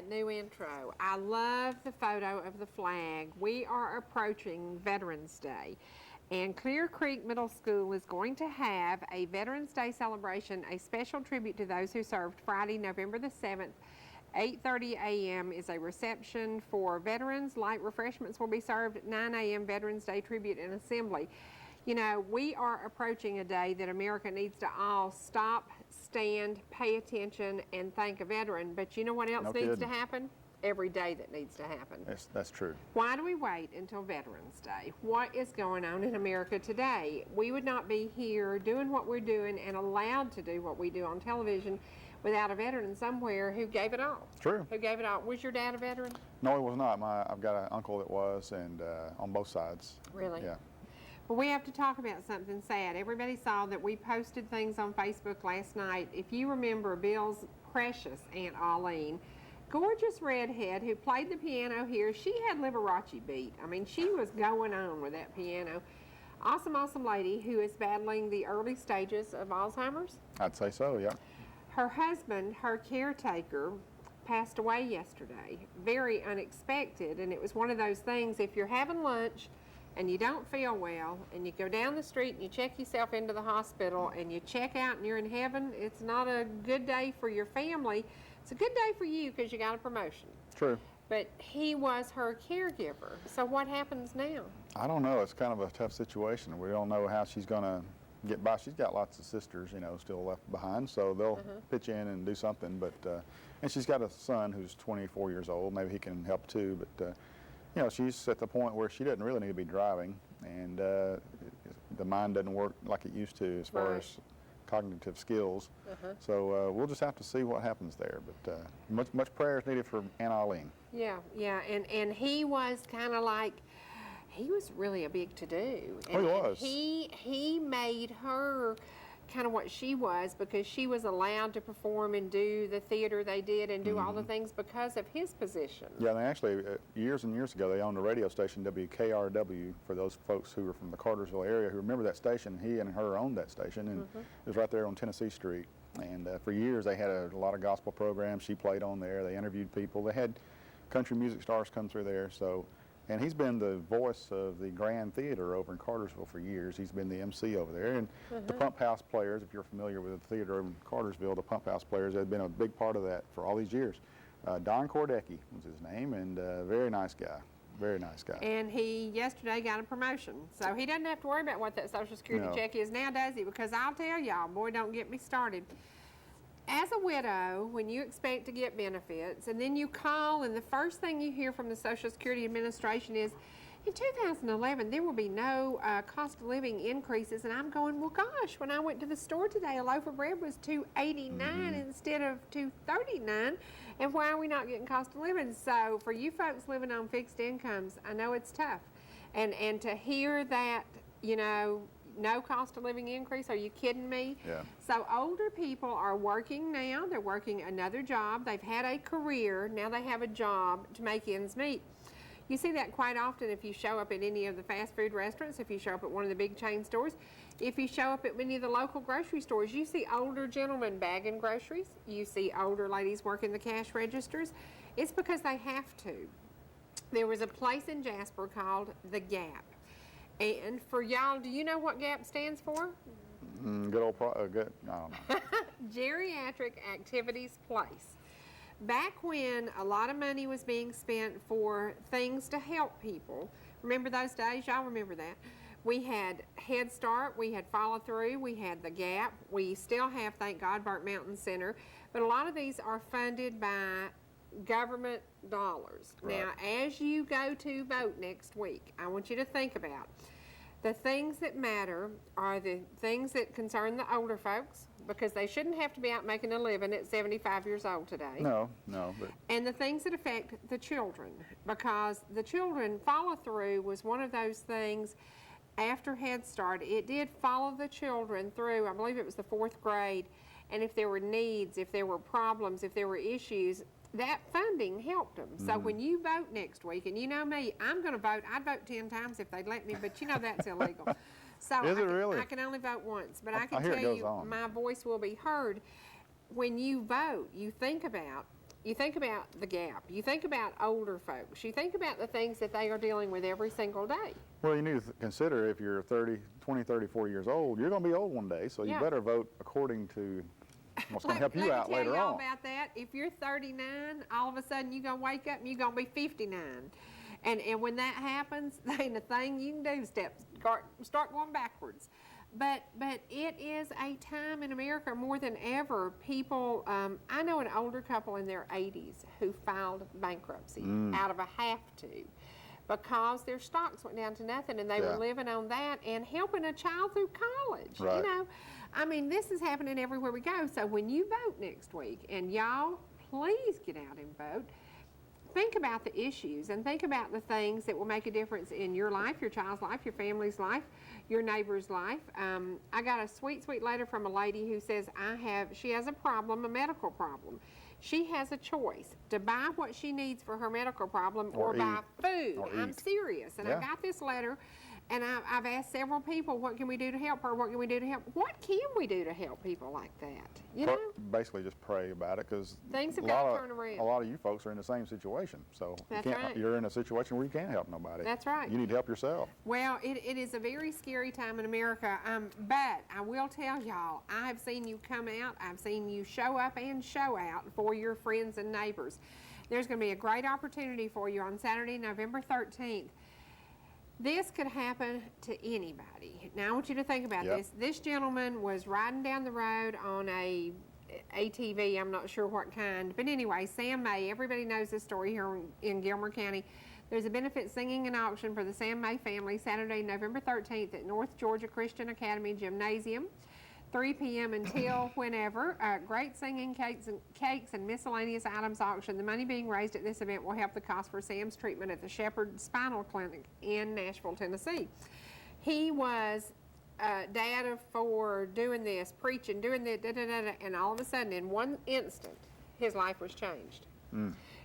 that new intro. I love the photo of the flag. We are approaching Veterans Day, and Clear Creek Middle School is going to have a Veterans Day celebration, a special tribute to those who served Friday, November the 7th. 8:30 a.m. is a reception for veterans. Light refreshments will be served at 9 a.m. Veterans Day tribute and assembly. You know, we are approaching a day that America needs to all stop, stand, pay attention, and thank a veteran. But you know what else needs to happen? Every day that needs to happen. That's true. Why do we wait until Veterans Day? What is going on in America today? We would not be here doing what we're doing and allowed to do what we do on television without a veteran somewhere who gave it all. True. Who gave it all. Was your dad a veteran? No, he was not. I've got an uncle that was, and on both sides. Really? Yeah. Well, we have to talk about something sad. Everybody saw that we posted things on Facebook last night. If you remember Bill's precious Aunt Arlene, gorgeous redhead who played the piano here, she had Liberace beat. I mean, she was going on with that piano. Awesome, awesome lady who is battling the early stages of Alzheimer's. I'd say so, yeah. Her husband, her caretaker, passed away yesterday. Very unexpected, and it was one of those things, if you're having lunch and you don't feel well, and you go down the street and you check yourself into the hospital and you check out and you're in heaven, it's not a good day for your family. It's a good day for you because you got a promotion. True. But he was her caregiver. So what happens now? I don't know. It's kind of a tough situation. We don't know how she's going to get by. She's got lots of sisters, you know, still left behind, so they'll pitch in and do something. But and she's got a son who's 24 years old. Maybe he can help too. But you know, she's at the point where she doesn't really need to be driving, and the mind doesn't work like it used to as far as cognitive skills. So we'll just have to see what happens there. But much prayer is needed for Aunt Arlene. Yeah, yeah, and he was kind of like, he was really a big to-do. Oh, he was. He made her kind of what she was, because she was allowed to perform and do the theater they did and do all the things because of his position. Yeah, they actually, years and years ago, they owned a radio station, WKRW, for those folks who were from the Cartersville area who remember that station. He and her owned that station, and it was right there on Tennessee Street. And for years, they had a lot of gospel programs. She played on there. They interviewed people. They had country music stars come through there. So, and he's been the voice of the Grand Theater over in Cartersville for years. He's been the MC over there. And the Pump House Players, if you're familiar with the theater in Cartersville, the Pump House Players have been a big part of that for all these years. Don Kordecki was his name, and very nice guy. Very nice guy. And he yesterday got a promotion. So he doesn't have to worry about what that Social Security check is now, does he? Because I'll tell y'all, boy, don't get me started. As a widow, when you expect to get benefits, and then you call, and the first thing you hear from the Social Security Administration is, in 2011, there will be no cost of living increases. And I'm going, well, gosh, when I went to the store today, a loaf of bread was $2.89 instead of $2.39. And why are we not getting cost of living? So for you folks living on fixed incomes, I know it's tough. And to hear that, you know, no cost of living increase, are you kidding me? Yeah. So older people are working now. They're working another job. They've had a career. Now they have a job to make ends meet. You see that quite often if you show up at any of the fast food restaurants, if you show up at one of the big chain stores, if you show up at many of the local grocery stores, you see older gentlemen bagging groceries. You see older ladies working the cash registers. It's because they have to. There was a place in Jasper called The Gap. And for y'all, do you know what GAP stands for? Good old, good, I don't know. Geriatric Activities Place. Back when a lot of money was being spent for things to help people, remember those days? Y'all remember that? We had Head Start, we had Follow Through, we had The Gap, we still have, thank God, Burnt Mountain Center, but a lot of these are funded by government dollars. Right. Now, as you go to vote next week, I want you to think about the things that matter are the things that concern the older folks, because they shouldn't have to be out making a living at 75 years old today. No, but... And the things that affect the children, because the children, Follow Through was one of those things after Head Start. It did follow the children through, I believe it was the 4th grade, and if there were needs, if there were problems, if there were issues, that funding helped them. So when you vote next week, and you know me, I'm going to vote. I'd vote 10 times if they'd let me, but you know that's illegal. So Is it really? I can only vote once, but I can I hear tell it goes you on. my voice will be heard. When you vote, you think about you think about the gap, you think about older folks, you think about the things that they are dealing with every single day. Well, you need to consider if you're 20, 30, 40 years old, you're going to be old one day, so you better vote according to what's going to help you out later Let me tell y'all on. about that. If you're 39, all of a sudden you're going to wake up and you're going to be 59. And when that happens, there ain't a thing you can do, start going backwards. But it is a time in America more than ever. People, I know an older couple in their 80s who filed bankruptcy out of a have to, because their stocks went down to nothing and they were living on that and helping a child through college. Right. You know, I mean, this is happening everywhere we go. So when you vote next week, and y'all please get out and vote, think about the issues and think about the things that will make a difference in your life, your child's life, your family's life, your neighbor's life. I got a sweet, sweet letter from a lady who says she has a problem, a medical problem. She has a choice to buy what she needs for her medical problem or buy food. I'm serious. And I got this letter, and I've asked several people, what can we do to help her? What can we do to help? What can we do to help people like that? You know? Basically just pray about it, because things have got to turn around. A lot of you folks are in the same situation. So you're in a situation where you can't help nobody. That's right. You need to help yourself. Well, it is a very scary time in America, but I will tell y'all, I have seen you come out, I've seen you show up and show out for your friends and neighbors. There's going to be a great opportunity for you on Saturday, November 13th. This could happen to anybody. Now, I want you to think about this. This gentleman was riding down the road on a ATV, I'm not sure what kind. But anyway, Sam May, everybody knows this story here in Gilmer County. There's a benefit singing and auction for the Sam May family Saturday, November 13th at North Georgia Christian Academy Gymnasium. 3 p.m. until whenever. Great singing, cakes, and miscellaneous items auction. The money being raised at this event will help the cost for Sam's treatment at the Shepherd Spinal Clinic in Nashville, Tennessee. He was dad for doing this, preaching, doing that, and all of a sudden, in one instant, his life was changed.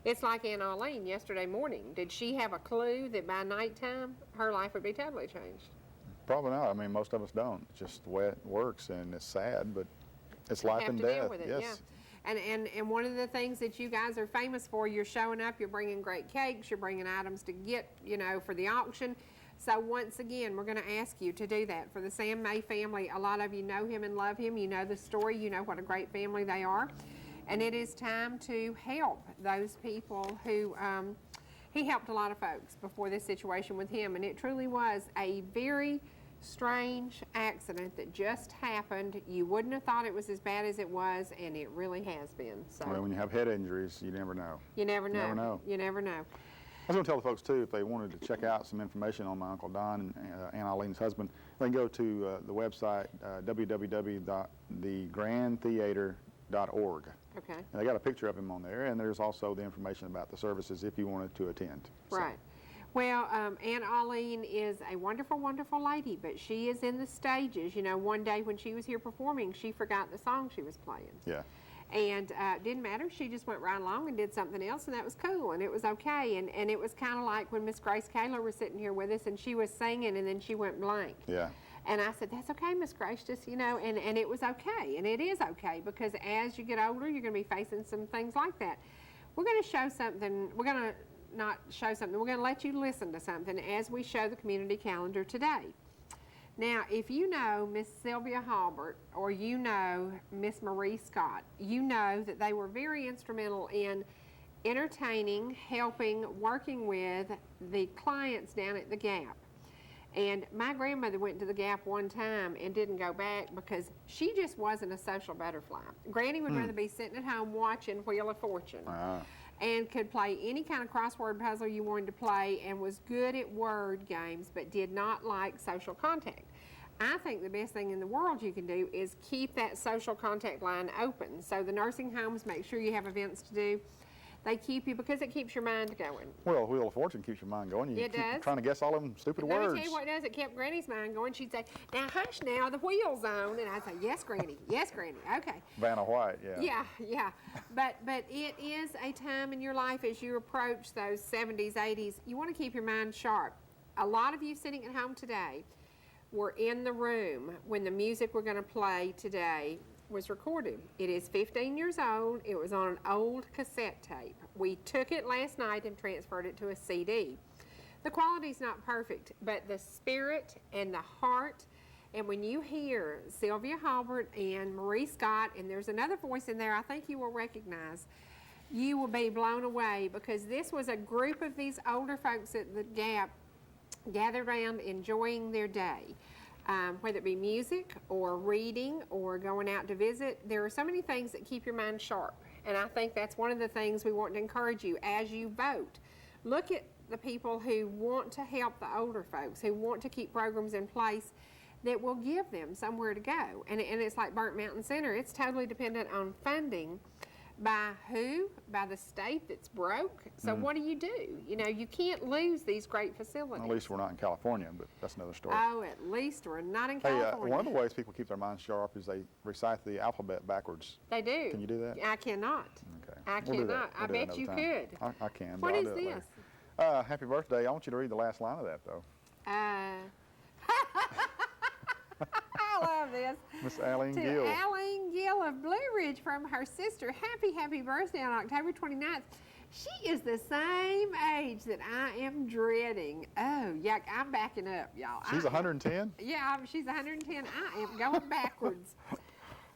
It's like Aunt Arlene yesterday morning. Did she have a clue that by nighttime, her life would be totally changed? Probably not. I mean, most of us don't. It's just the way it works, and it's sad, but it's life and death. Deal with it, yes. And one of the things that you guys are famous for, you're showing up, you're bringing great cakes, you're bringing items to get, for the auction. So once again, we're going to ask you to do that for the Sam May family. A lot of you know him and love him. You know the story. You know what a great family they are. And it is time to help those people who, he helped a lot of folks before this situation with him. And it truly was a very strange accident that just happened. You wouldn't have thought it was as bad as it was, and it really has been. So well, when you have head injuries, you never know. You never know. You never know. You never know. I was going to tell the folks, too, if they wanted to check out some information on my Uncle Don and Aunt Eileen's husband, they can go to the website, www.thegrandtheater.org. Okay. And they got a picture of him on there, and there's also the information about the services if you wanted to attend. Right. Well, Aunt Arlene is a wonderful, wonderful lady, but she is in the stages. One day when she was here performing, she forgot the song she was playing. Yeah. And it didn't matter. She just went right along and did something else, and that was cool, and it was okay. And it was kind of like when Miss Grace Kaler was sitting here with us, and she was singing, and then she went blank. Yeah. And I said, that's okay, Miss Grace, just, and it was okay. And it is okay, because as you get older, you're going to be facing some things like that. We're going to show something. We're going to not show something. We're going to let you listen to something as we show the community calendar today. Now, if you know Miss Sylvia Halbert or you know Miss Marie Scott, you know that they were very instrumental in entertaining, helping, working with the clients down at the Gap. And my grandmother went to the Gap one time and didn't go back because she just wasn't a social butterfly. Granny would rather be sitting at home watching Wheel of Fortune. And could play any kind of crossword puzzle you wanted to play, and was good at word games, but did not like social contact. I think the best thing in the world you can do is keep that social contact line open. So the nursing homes, make sure you have events to do. They keep you because it keeps your mind going. Well, Wheel of Fortune keeps your mind going. You it keep does. Trying to guess all of them stupid words. Let me tell you what it does. It kept Granny's mind going. She'd say, now hush now, the wheel's on. And I'd say, yes, Granny. Yes, Granny. Okay. Vanna White, yeah. Yeah. But it is a time in your life as you approach those 70s, 80s, you want to keep your mind sharp. A lot of you sitting at home today were in the room when the music we're going to play today was recorded. It is 15 years old. It was on an old cassette tape. We took it last night and transferred it to a CD. The quality's not perfect, but the spirit and the heart, and when you hear Sylvia Halbert and Marie Scott, and there's another voice in there I think you will recognize, you will be blown away, because this was a group of these older folks at the Gap gathered around enjoying their day. Whether it be music or reading or going out to visit, there are so many things that keep your mind sharp. And I think that's one of the things we want to encourage you as you vote. Look at the people who want to help the older folks, who want to keep programs in place that will give them somewhere to go. And it's like Burnt Mountain Center. It's totally dependent on funding. By who? By the state that's broke. So what do? You know, you can't lose these great facilities. At least we're not in California, but that's another story. Oh, at least we're not in California. One of the ways people keep their minds sharp is they recite the alphabet backwards. They do. Can you do that? I cannot. Okay. I cannot. I bet you could. I can. What is this? Happy birthday. I want you to read the last line of that, though. I love this. Miss Aline To Gill. Aline Gill of Blue Ridge from her sister. Happy birthday on October 29th. She is the same age that I am dreading. Oh, yuck, I'm backing up, y'all. She's 110? Yeah, she's 110. I am going backwards.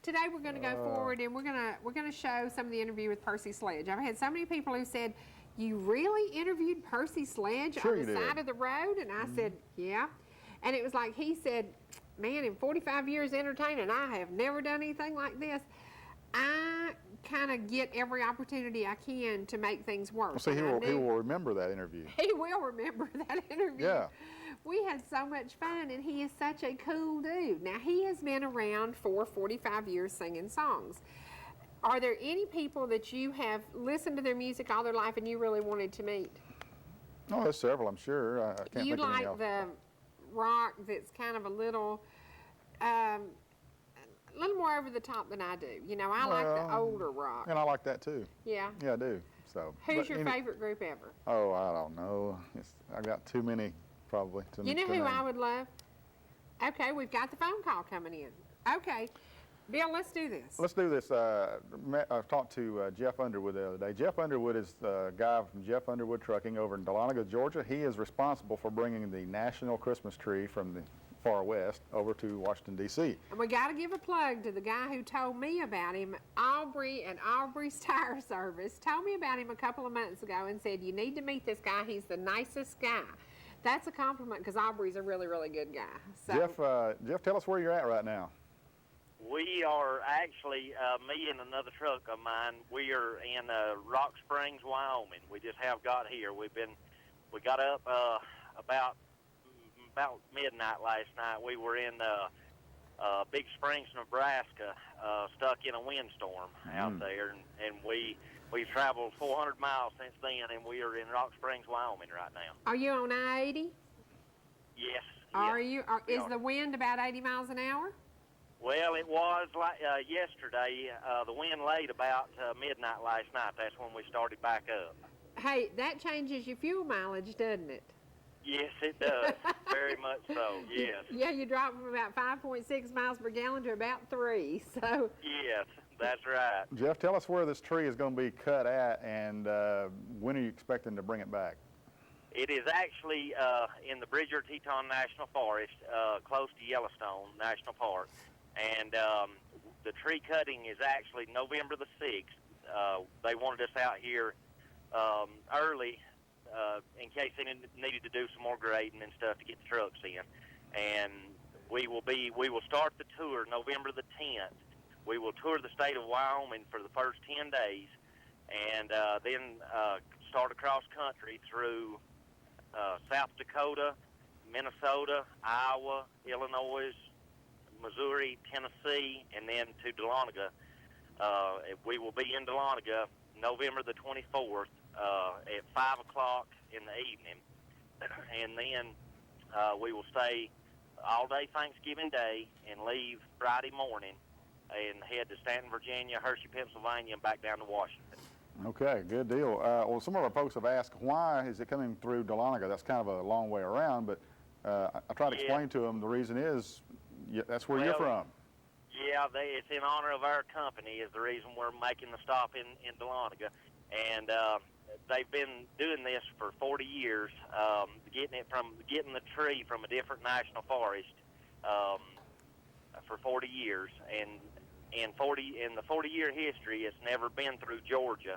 Today we're going to go forward, and we're going to show some of the interview with Percy Sledge. I've had so many people who said, "You really interviewed Percy Sledge on the side of the road?" And I said, "Yeah." And it was like he said, "Man, in 45 years entertaining, I have never done anything like this." I kind of get every opportunity I can to make things work. Well, see, he will remember that interview. He will remember that interview. Yeah. We had so much fun, and he is such a cool dude. Now, he has been around for 45 years singing songs. Are there any people that you have listened to their music all their life and you really wanted to meet? Oh, there's several, I'm sure. I can't You think of any like else. the rock that's kind of a little more over the top than I do. You know, I like the older rock. And I like that too. Yeah. Yeah, I do. So. Who's your favorite group ever? Oh, I don't know. I got too many, probably. You know who I would love? Okay, we've got the phone call coming in. Okay. Bill, let's do this. Let's do this. I've talked to Jeff Underwood the other day. Jeff Underwood is the guy from Jeff Underwood Trucking over in Dahlonega, Georgia. He is responsible for bringing the national Christmas tree from the far west over to Washington, D.C. And we got to give a plug to the guy who told me about him. Aubrey and Aubrey's Tire Service told me about him a couple of months ago and said, "You need to meet this guy. He's the nicest guy." That's a compliment, because Aubrey's a really, really good guy. So, Jeff, tell us where you're at right now. We are actually, me and another truck of mine, we are in Rock Springs, Wyoming. We just have got here. We got up about midnight last night. We were in Big Springs, Nebraska, stuck in a windstorm out there, and we've traveled 400 miles since then, and we are in Rock Springs, Wyoming right now. are you on I-80? Yes. Are you? Is the wind about 80 miles an hour? Well, it was like yesterday. The wind laid about midnight last night. That's when we started back up. Hey, that changes your fuel mileage, doesn't it? Yes, it does. Very much so, yes. Yeah, you drop from about 5.6 miles per gallon to about 3, so. Yes, that's right. Jeff, tell us where this tree is going to be cut at, and when are you expecting to bring it back? It is actually in the Bridger-Teton National Forest, close to Yellowstone National Park. And the tree cutting is actually November the 6th. They wanted us out here early in case they needed to do some more grading and stuff to get the trucks in. And we will start the tour November the 10th. We will tour the state of Wyoming for the first 10 days, and then start across country through South Dakota, Minnesota, Iowa, Illinois, Missouri, Tennessee, and then to Dahlonega. We will be in Dahlonega November the 24th at 5 o'clock in the evening. And then we will stay all day Thanksgiving Day and leave Friday morning and head to Stanton, Virginia, Hershey, Pennsylvania, and back down to Washington. Okay, good deal. Well, some of our folks have asked, why is it coming through Dahlonega? That's kind of a long way around, but I try to explain to them the reason is, that's where you're from. Yeah, it's in honor of our company is the reason we're making the stop in Dahlonega. And they've been doing this for 40 years, getting the tree from a different national forest for 40 years. And in the 40-year history, it's never been through Georgia.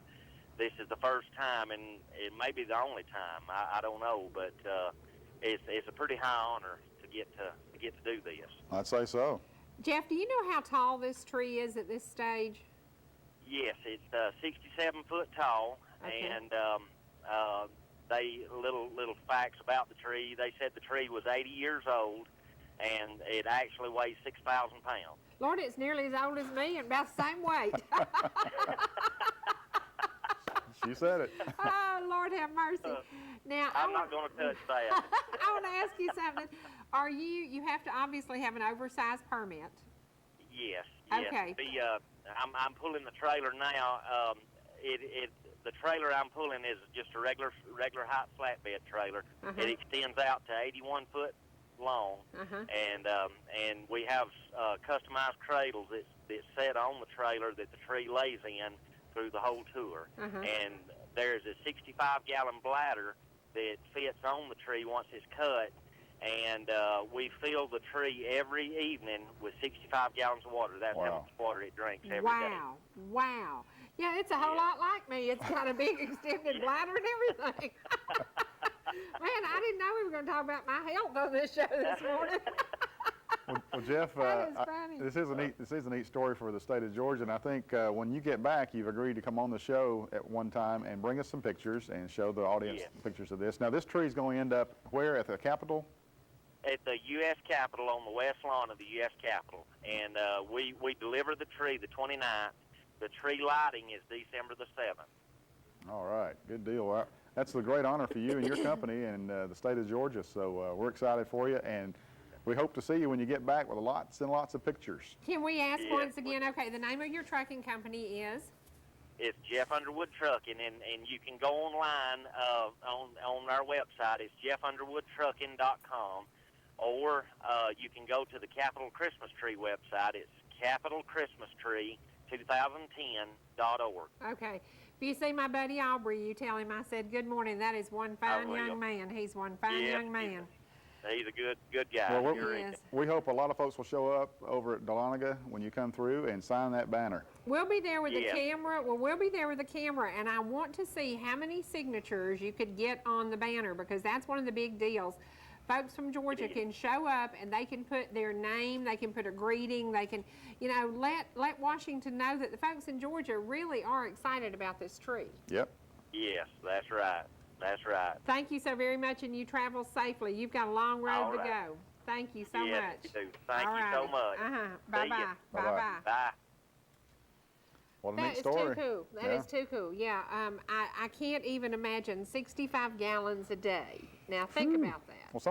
This is the first time, and it may be the only time. I don't know, but it's a pretty high honor to get to do this. I'd say so. Jeff, do you know how tall this tree is at this stage? Yes, it's 67 foot tall, Okay. and little facts about the tree. They said the tree was 80 years old, and it actually weighs 6,000 pounds. Lord, it's nearly as old as me and about the same weight. She said it. Oh, Lord have mercy. Now, I'm not going to touch that. I want to ask you something. You have to obviously have an oversized permit. Yes. Okay. I'm pulling the trailer now. The trailer I'm pulling is just a regular height flatbed trailer. Uh-huh. It extends out to 81 foot long, Uh-huh. and we have customized cradles that set on the trailer that the tree lays in through the whole tour. Uh-huh. And there's a 65-gallon bladder that fits on the tree once it's cut, and we fill the tree every evening with 65 gallons of water. That's how much water it drinks every day. Wow. Yeah, it's a whole lot like me. It's got a big extended bladder and everything. Man, I didn't know we were going to talk about my health on this show this morning. Well, Jeff, That is funny. this is a neat story for the state of Georgia, and I think when you get back, you've agreed to come on the show at one time and bring us some pictures and show the audience pictures of this. Now, this tree is going to end up where, at the Capitol? At the U.S. Capitol, on the west lawn of the U.S. Capitol, and we deliver the tree the 29th. The tree lighting is December the 7th. All right, good deal. That's a great honor for you and your company and the state of Georgia, so we're excited for you, and we hope to see you when you get back with lots and lots of pictures. Can we ask once again, okay, the name of your trucking company is? It's Jeff Underwood Trucking, and you can go online on our website. It's jeffunderwoodtrucking.com, or you can go to the Capitol Christmas Tree website. It's capitalchristmastree2010.org. Okay. If you see my buddy Aubrey, you tell him I said good morning. That is one fine young man. He's one fine young man. He's a good guy. Well, Yes. we hope a lot of folks will show up over at Dahlonega when you come through and sign that banner. We'll be there with the Yeah. camera. Well, we'll be there with the camera, and I want to see how many signatures you could get on the banner, because that's one of the big deals. Folks from Georgia can show up and they can put their name, they can put a greeting, they can, let Washington know that the folks in Georgia really are excited about this tree. Yep. Yes, that's right. That's right. Thank you so very much, and you travel safely. You've got a long road All to right. go. Thank you so Yes, much. you do. Thank you so much. Uh-huh. See ya. Bye-bye. Bye-bye. Bye-bye. Bye. What a That neat is story. too cool. That is too cool. Yeah. I can't even imagine 65 gallons a day. Now think about that. Well,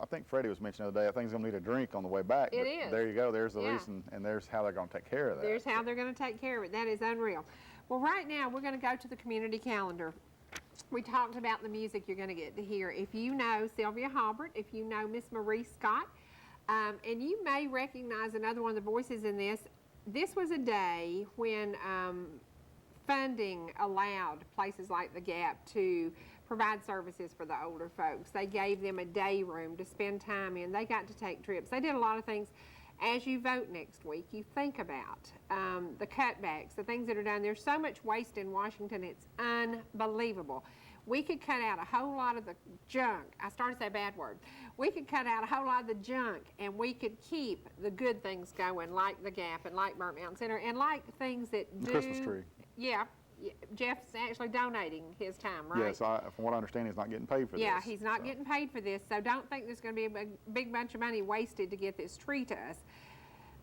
I think Freddie was mentioning the other day, I think he's going to need a drink on the way back. It but is. There you go. There's the Yeah. reason, and there's how they're going to take care of that. There's how they're going to take care of it. That is unreal. Well, right now we're going to go to the community calendar. We talked about the music you're going to get to hear. If you know Sylvia Halbert, if you know Miss Marie Scott, and you may recognize another one of the voices in this. This was a day when funding allowed places like the Gap to provide services for the older folks. They gave them a day room to spend time in. They got to take trips. They did a lot of things. As you vote next week, you think about the cutbacks, the things that are done. There's so much waste in Washington, it's unbelievable. We could cut out a whole lot of the junk. I started to say a bad word. We could cut out a whole lot of the junk, and we could keep the good things going, like the Gap and like Burnt Mountain Center, and like things that The do. Christmas tree. Yeah. Jeff's actually donating his time, right? Yes, from what I understand, he's not getting paid for this. Yeah, he's not getting paid for this, so don't think there's going to be a big bunch of money wasted to get this tree to us.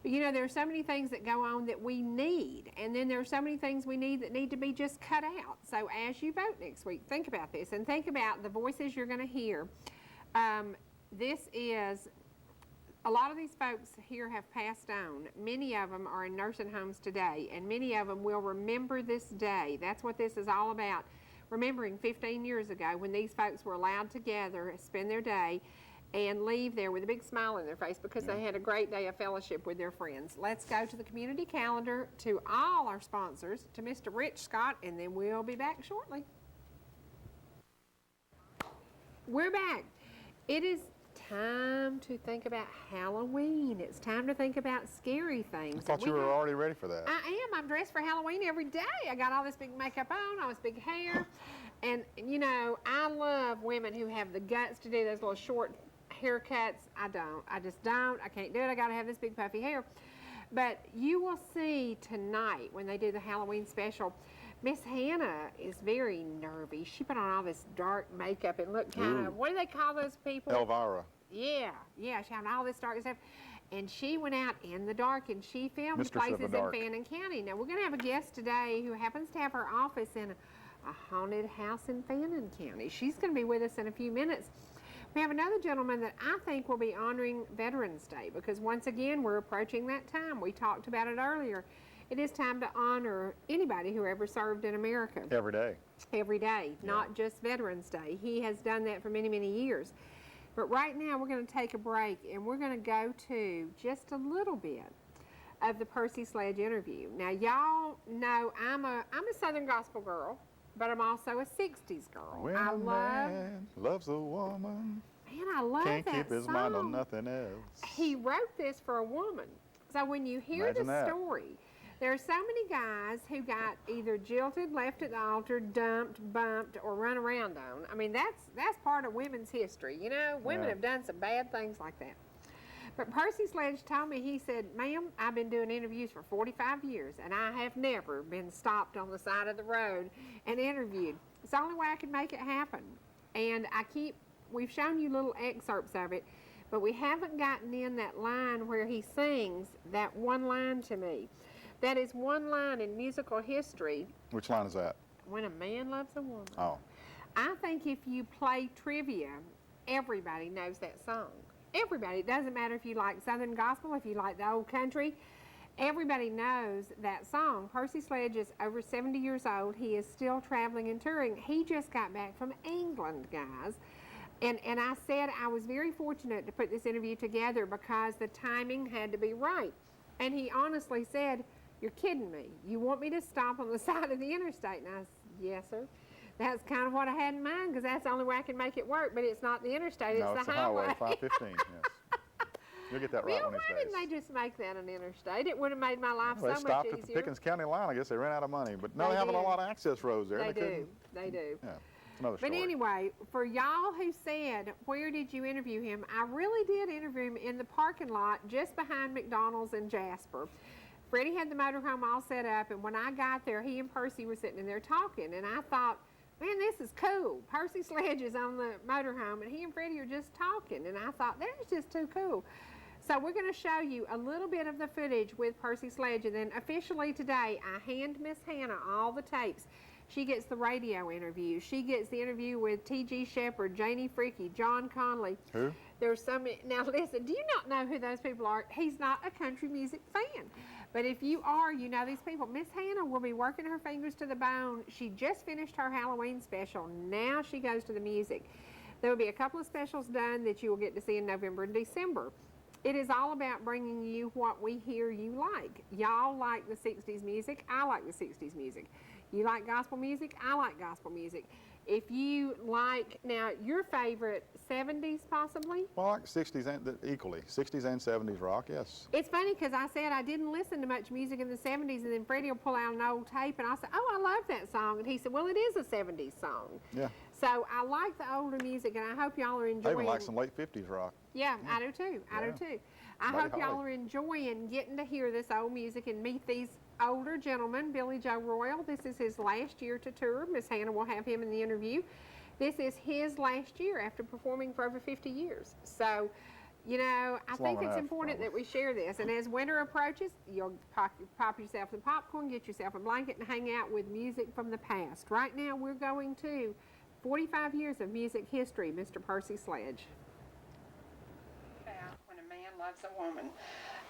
But there are so many things that go on that we need, and then there are so many things we need that need to be just cut out. So as you vote next week, think about this, and think about the voices you're going to hear. A lot of these folks here have passed on. Many of them are in nursing homes today, and many of them will remember this day. That's what this is all about, remembering 15 years ago when these folks were allowed to gather, spend their day, and leave there with a big smile on their face because they had a great day of fellowship with their friends. Let's go to the community calendar, to all our sponsors, to Mr. Rich Scott, and then we'll be back shortly. We're back. It is time to think about Halloween. It's time to think about scary things. I thought you were already ready for that. I am. I'm dressed for Halloween every day. I got all this big makeup on, all this big hair. And, you know, I love women who have the guts to do those little short haircuts. I don't. I just don't. I can't do it. I got to have this big puffy hair. But you will see tonight when they do the Halloween special, Miss Hannah is very nervy. She put on all this dark makeup and looked kind of, what do they call those people? Elvira. Yeah, she had all this dark stuff. And she went out in the dark and she filmed Mistress of places the in Dark. Fannin County. Now, we're going to have a guest today who happens to have her office in a haunted house in Fannin County. She's going to be with us in a few minutes. We have another gentleman that I think will be honoring Veterans Day because once again, we're approaching that time. We talked about it earlier. It is time to honor anybody who ever served in America. Every day. Every day, not just Veterans Day. He has done that for many, many years. But right now, we're going to take a break, and we're going to go to just a little bit of the Percy Sledge interview. Now, y'all know I'm a Southern gospel girl, but I'm also a 60s girl. When I a love, man loves a woman, man, I love can't that keep his song. mind on nothing else. He wrote this for a woman. So when you hear Imagine the that. story, there are so many guys who got either jilted, left at the altar, dumped, bumped, or run around on. I mean, that's part of women's history. You know, women have done some bad things like that. But Percy Sledge told me, he said, ma'am, I've been doing interviews for 45 years, and I have never been stopped on the side of the road and interviewed. It's the only way I could make it happen. And we've shown you little excerpts of it, but we haven't gotten in that line where he sings that one line to me. That is one line in musical history. Which line is that? When a man loves a woman. Oh. I think if you play trivia, everybody knows that song. Everybody. It doesn't matter if you like Southern gospel, if you like the old country. Everybody knows that song. Percy Sledge is over 70 years old. He is still traveling and touring. He just got back from England, guys. And I said I was very fortunate to put this interview together because the timing had to be right. And he honestly said, you're kidding me. You want me to stop on the side of the interstate? And I said, yes, sir. That's kind of what I had in mind because that's the only way I can make it work. But it's not the interstate, No, it's the highway. 515, yes. You'll get that right one of Why these didn't days. they just make that an interstate? It would have made my life Well, so they much stopped at the easier. Pickens County line. I guess they ran out of money. But no, They they have a did. lot of access roads there. They do. couldn't- They do. Yeah, it's another But story. anyway, for y'all who said, where did you interview him? I really did interview him in the parking lot just behind McDonald's in Jasper. Freddie had the motorhome all set up, and when I got there, he and Percy were sitting in there talking, and I thought, man, this is cool. Percy Sledge is on the motorhome, and he and Freddie are just talking, and I thought, that is just too cool. So we're going to show you a little bit of the footage with Percy Sledge, and then officially today, I hand Miss Hannah all the tapes. She gets the radio interview. She gets the interview with T.G. Shepherd, Janie Freaky, John Conley. Who? There's so many. Now listen, do you not know who those people are? He's not a country music fan. But if you are, you know these people. Miss Hannah will be working her fingers to the bone. She just finished her Halloween special. Now she goes to the music. There will be a couple of specials done that you will get to see in November and December. It is all about bringing you what we hear you like. Y'all like the 60s music. I like the 60s music. You like gospel music? I like gospel music. If you like, now, your favorite 70s possibly? Well, I like 60s and equally. 60s and 70s rock, yes. It's funny because I said I didn't listen to much music in the 70s, and then Freddie will pull out an old tape, and I said, oh, I love that song. And he said, well, it is a 70s song. Yeah. So I like the older music, and I hope y'all are I enjoying. even like some late 50s rock. Yeah, I do too. I do Yeah. too. I Buddy hope y'all Holly. are enjoying getting to hear this old music and meet these older gentlemen. Billy Joe Royal, this is his last year to tour. Miss Hannah will have him in the interview. This is his last year after performing for over 50 years. So, you know, I It's think long it's enough, important probably. that we share this. And as winter approaches, you'll pop yourself some popcorn, get yourself a blanket, and hang out with music from the past. Right now, we're going to 45 years of music history, Mr. Percy Sledge. When a man loves a woman.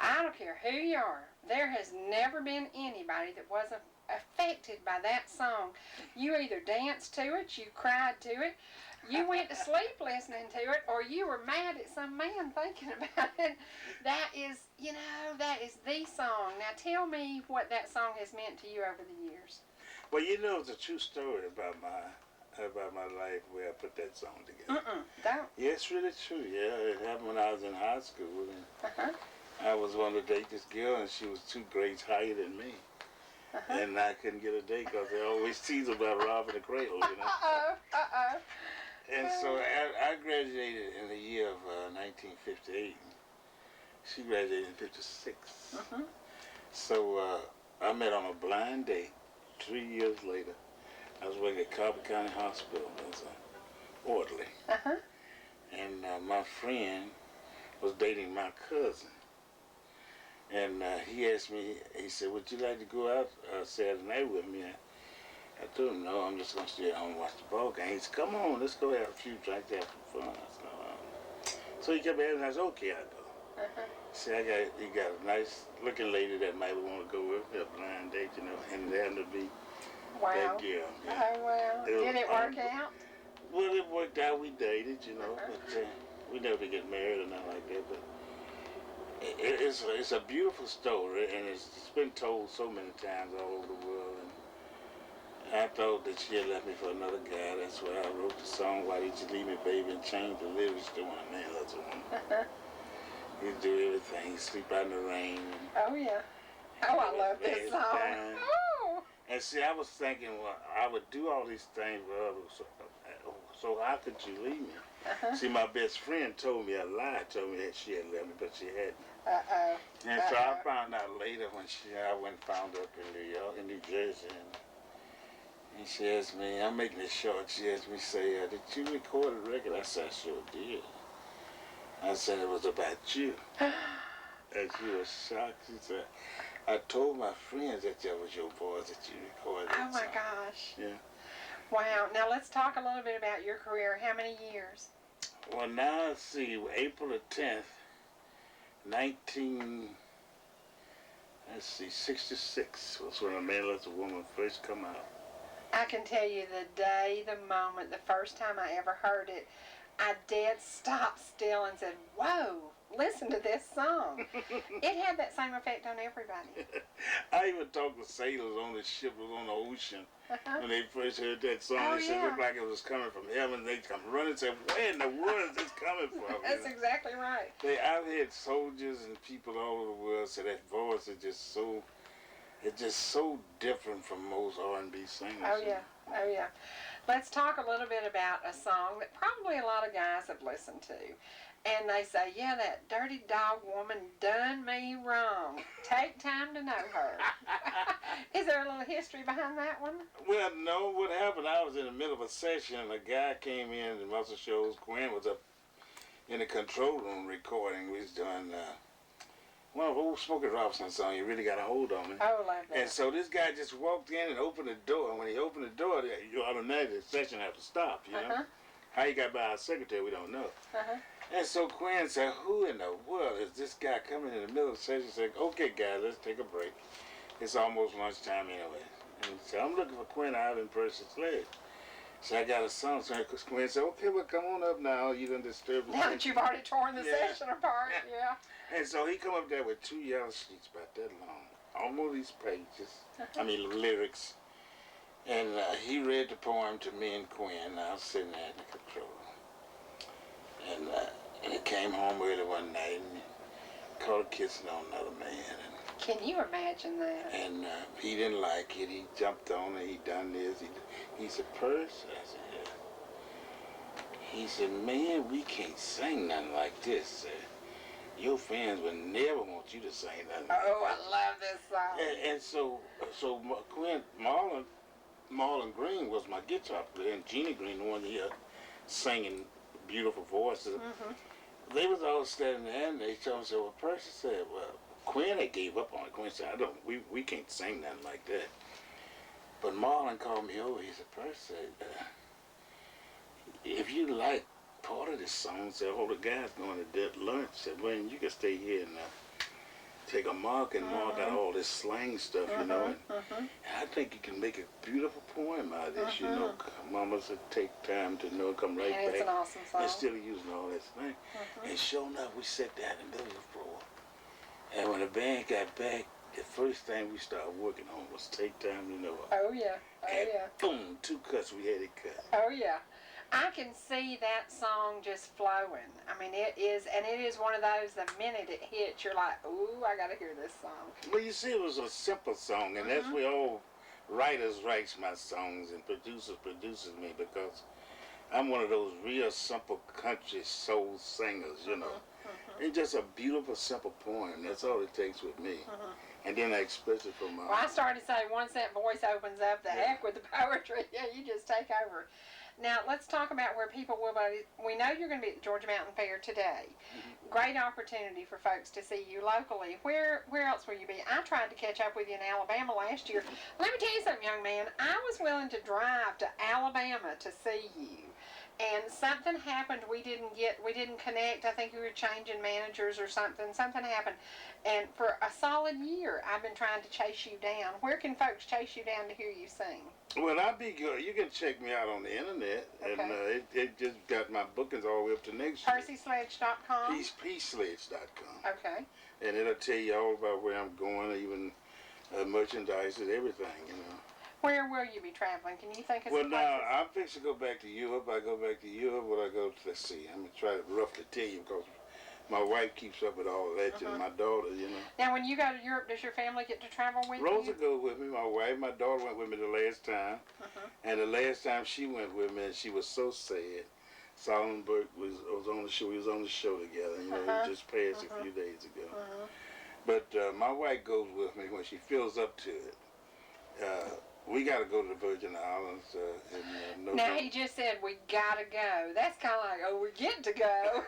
I don't care who you are. There has never been anybody that wasn't affected by that song. You either danced to it, you cried to it, you went to sleep listening to it, or you were mad at some man thinking about it. That is, that is the song. Now tell me what that song has meant to you over the years. Well, it's a true story about my life where I put that song together. Don't. Yeah, it's really true. Yeah, it happened when I was in high school. And I was wanting to date this girl, and she was 2 grades higher than me. And I couldn't get a date because they always tease about robbing the cradle, And so I graduated in the year of 1958. She graduated in 56. So I met on a blind date 3 years later. I was working at Cobb County Hospital as an orderly. And my friend was dating my cousin. And he asked me, he said, would you like to go out Saturday night with me? I told him, no, I'm just going to stay at home and watch the ball game. He said, come on, let's go have a few drinks, have some fun. I said, so he kept asking, I said, okay, I'll go. He said, he got a nice looking lady that might want to go with me, a blind date, and it happened to be that girl. Yeah. Oh, wow. Did it work out? Well, it worked out. We dated, but we never get married or nothing like that. But it's a beautiful story, and it's been told so many times all over the world. And I thought that she had left me for another guy. That's why I wrote the song, Why Did You Leave Me, Baby, and changed the lyrics to When a Man Loves a Woman. You do everything, you sleep out in the rain. Oh, yeah. Oh, I love this song. Oh. And see, I was thinking, well, I would do all these things for others, so how could you leave me? See, my best friend told me a lie, told me that she had left me, but she hadn't. And so I found out later when I went and found her up in New Jersey, and she asked me, I'm making it short, she asked me, did you record a record? I said, I sure did. I said, it was about you. And she was shocked. She said, I told my friends that was your voice that you recorded. Oh my gosh. Yeah. Wow. Now let's talk a little bit about your career. How many years? Well, now let's see. April the 10th, 66 was when A Man Loves a Woman first come out. I can tell you the day, the moment, the first time I ever heard it, I dead stopped still and said, whoa, listen to this song. It had that same effect on everybody. I even talked to sailors on the ship was on the ocean when they first heard that song. Oh, They said it looked like it was coming from heaven. They come running and said, where in the world is this coming from? That's exactly right. I've had soldiers and people all over the world say that voice is just so, it's just so different from most R&B singers. Oh, yeah. Oh, yeah. Let's talk a little bit about a song that probably a lot of guys have listened to. And they say, yeah, that dirty dog woman done me wrong. Take time to know her. Is there a little history behind that one? Well, no. What happened, I was in the middle of a session, and a guy came in, and Muscle Shoals Quinn was up in the control room recording. We was doing one of old Smokey Robinson song, You Really Got a Hold on Me. Oh, like that. And so this guy just walked in and opened the door. And when he opened the door, you automatically the session had to stop, you know? How he got by our secretary, we don't know. And so Quinn said, who in the world is this guy coming in the middle of the session saying, okay, guys, let's take a break. It's almost lunchtime anyway. And he said, I'm looking for Quinn Ivan Percy Sledge. So I got a song. So Quinn said, okay, well, come on up now. You done disturbed the Now that you've already torn the session apart, yeah. And so he come up there with 2 yellow sheets about that long, almost these pages, lyrics. And he read the poem to me and Quinn. I was sitting there in the control room. And he came home early one night and caught kissing on another man. Can you imagine that? And he didn't like it. He jumped on it. He done this. He said, Percy? I said, yeah. He said, man, we can't sing nothing like this. Your fans would never want you to sing nothing like I love this song. And so Quinn, Marlon Green was my guitar player, and Jeannie Green, the one here singing beautiful voices. They was all standing there, and they told me, well, Percy said, well, Quinn had gave up on it. Quinn said, we can't sing nothing like that. But Marlon called me over. He said, Percy, if you like part of this song, said, oh, the guy's going to lunch. Said, well, you can stay here take a mark and mark out all this slang stuff, you know. And I think you can make a beautiful poem out of this, you know. Mama said take time to know, come right back. It's an awesome song. Instead of using all this thing. And sure enough, we sat down in the middle of the floor. And when the band got back, the first thing we started working on was Take Time to Know. Oh, yeah. Oh, And yeah. boom, 2 cuts, we had it cut. Oh, yeah. I can see that song just flowing. I mean, it is one of those, the minute it hits, you're like, ooh, I got to hear this song. Well, you see, it was a simple song, and that's where all writers writes my songs and produces me, because I'm one of those real simple country soul singers, you know. It's just a beautiful, simple poem. That's all it takes with me. And then I express it from my Well, I started to say, once that voice opens up, the heck with the poetry. Yeah, you just take over. Now, let's talk about where people will be. We know you're going to be at the Georgia Mountain Fair today. Great opportunity for folks to see you locally. Where else will you be? I tried to catch up with you in Alabama last year. Let me tell you something, young man. I was willing to drive to Alabama to see you. And something happened. We didn't connect. I think we were changing managers or something. Something happened. And for a solid year, I've been trying to chase you down. Where can folks chase you down to hear you sing? Well, I'll be good. You can check me out on the internet. Okay. And it just got my bookings all the way up to next year. PercySledge.com? PeaceSledge.com. Okay. And it'll tell you all about where I'm going, even merchandise and everything, you know. Where will you be traveling? Can you think of Well, some now, places? I'm fixing to go back to Europe. I go back to Europe. What I go to, let's see, I'm going to try to roughly tell you, because my wife keeps up with all that, and my daughter, you know. Now, when you go to Europe, does your family get to travel with Rosa you? goes with me, my wife. My daughter went with me the last time. And the last time she went with me, and she was so sad. Solomon Burke was on the show. We was on the show together. You know, he just passed a few days ago. But my wife goes with me when she feels up to it. We got to go to the Virgin Islands. Now, he just said, we got to go. That's kind of like, oh, we get to go.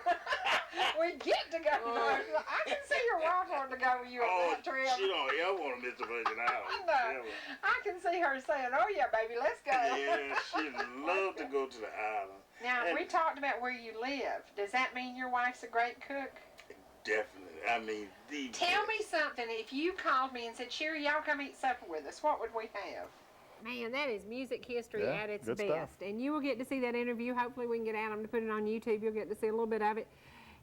We get to go. I can see your wife wanting to go with you on that trip. She don't ever want to miss the Virgin Islands. No. I can see her saying, oh, yeah, baby, let's go. Yeah, she'd love to go to the island. Now, And we talked about where you live. Does that mean your wife's a great cook? Definitely. I mean, the Tell me something. If you called me and said, Cherie, y'all come eat supper with us, what would we have? Man, that is music history Yeah, at its good best. stuff. And you will get to see that interview. Hopefully we can get Adam to put it on YouTube. You'll get to see a little bit of it.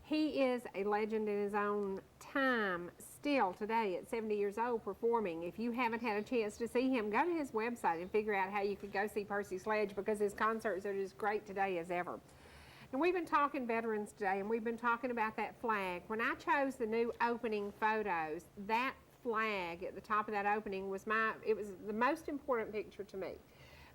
He is a legend in his own time, still today at 70 years old, performing. If you haven't had a chance to see him, go to his website and figure out how you could go see Percy Sledge, because his concerts are as great today as ever. And we've been talking veterans today, and we've been talking about that flag. When I chose the new opening photos, that flag at the top of that opening was it was the most important picture to me.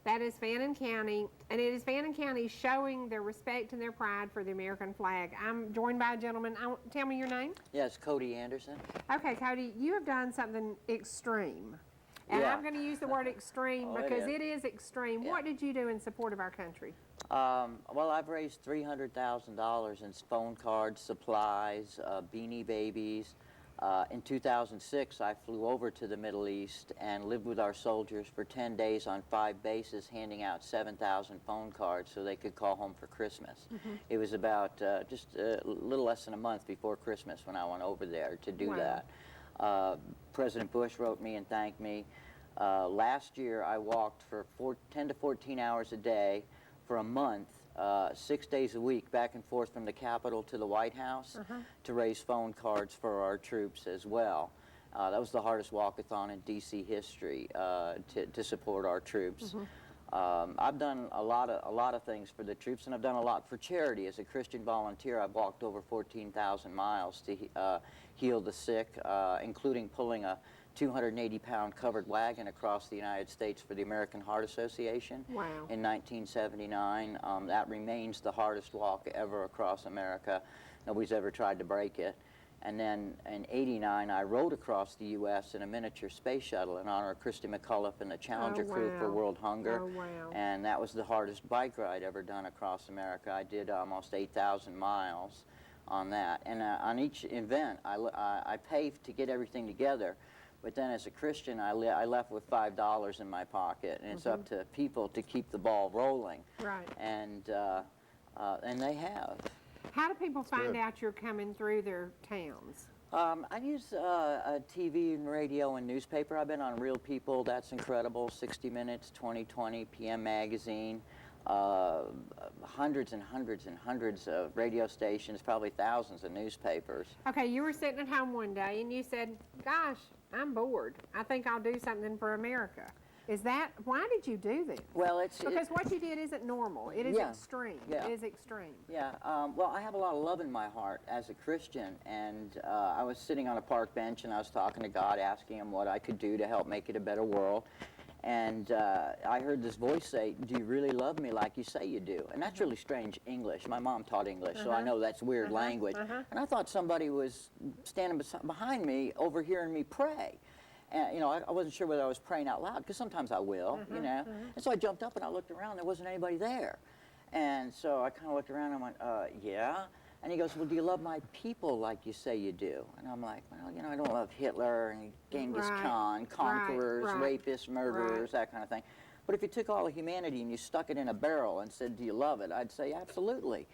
That is Fannin County, and it is Fannin County showing their respect and their pride for the American flag. I'm joined by a gentleman. Tell me your name. Yes, Cody Anderson. Okay, Cody, you have done something extreme. And Yeah. I'm going to use the word extreme Oh, it because is. it is extreme. Yeah. What did you do in support of our country? Well, I've raised $300,000 in phone cards, supplies, beanie babies. In 2006, I flew over to the Middle East and lived with our soldiers for 10 days on 5 bases, handing out 7,000 phone cards so they could call home for Christmas. It was about just a little less than a month before Christmas when I went over there to do Wow. that. President Bush wrote me and thanked me. Last year, I walked for 10 to 14 hours a day for a month, 6 days a week, back and forth from the Capitol to the White House to raise phone cards for our troops as well. That was the hardest walkathon in D.C. history to support our troops. I've done a lot of things for the troops, and I've done a lot for charity. As a Christian volunteer, I've walked over 14,000 miles to heal the sick, including pulling a 280-pound covered wagon across the United States for the American Heart Association Wow. in 1979. That remains the hardest walk ever across America. Nobody's ever tried to break it. And then in '89, I rode across the U.S. in a miniature space shuttle in honor of Christy McCullough and the Challenger crew for wow. World Hunger. Oh, wow. And that was the hardest bike ride ever done across America. I did almost 8,000 miles on that. And on each event, I paved to get everything together. But then as a Christian, I left with $5 in my pocket. And it's up to people to keep the ball rolling. Right. And they have. How do people find good. out you're coming through their towns? I use TV and radio and newspaper. I've been on Real People, that's incredible, 60 Minutes, 2020, PM Magazine, hundreds and hundreds and hundreds of radio stations, probably thousands of newspapers. Okay, you were sitting at home one day and you said, gosh, I'm bored. I think I'll do something for America. Why did you do this? Well, Because what you did isn't normal. It is Yeah, extreme. yeah. It is extreme. Yeah, well, I have a lot of love in my heart as a Christian, and I was sitting on a park bench and I was talking to God, asking him what I could do to help make it a better world. And I heard this voice say, do you really love me like you say you do? And that's really strange English. My mom taught English, so I know that's weird language. And I thought somebody was standing behind me, overhearing me pray. And, you know, I wasn't sure whether I was praying out loud, because sometimes I will, you know. And so I jumped up and I looked around. There wasn't anybody there. And so I kind of looked around and went, yeah. And he goes, well, do you love my people like you say you do? And I'm like, well, you know, I don't love Hitler and Genghis Khan, conquerors, rapists, murderers, that kind of thing. But if you took all of humanity and you stuck it in a barrel and said, do you love it? I'd say, absolutely.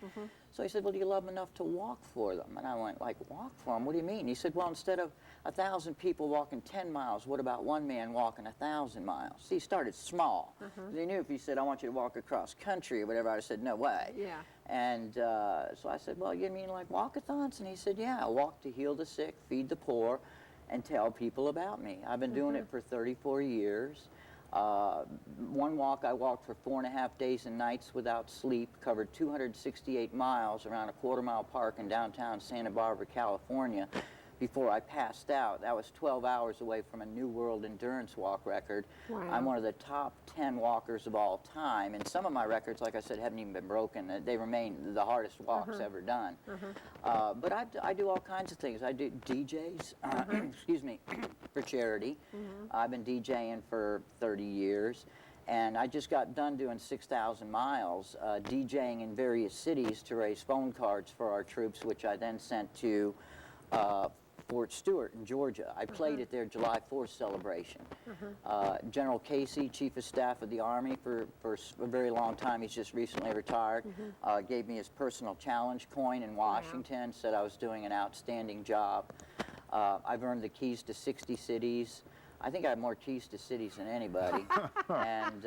So he said, well, do you love them enough to walk for them? And I went, like, walk for them? What do you mean? He said, well, instead of 1,000 people walking 10 miles, what about one man walking 1,000 miles? See, he started small. He knew if he said, I want you to walk across country or whatever, I said, no way. Yeah. And so I said, well, you mean like walkathons? And he said, yeah, I walk to heal the sick, feed the poor, and tell people about me. I've been doing it for 34 years. One walk I walked for 4.5 days and nights without sleep, covered 268 miles around a quarter-mile park in downtown Santa Barbara, California, before I passed out. That was 12 hours away from a New World Endurance Walk record. Wow. I'm one of the top 10 walkers of all time, and some of my records, like I said, haven't even been broken. They remain the hardest walks ever done. But I do all kinds of things. I do DJs, excuse me, for charity. I've been DJing for 30 years. And I just got done doing 6,000 miles DJing in various cities to raise phone cards for our troops, which I then sent to Fort Stewart in Georgia. I played at their July 4th celebration. General Casey, Chief of Staff of the Army for a very long time, he's just recently retired, gave me his personal challenge coin in Washington, said I was doing an outstanding job. I've earned the keys to 60 cities. I think I have more keys to cities than anybody. And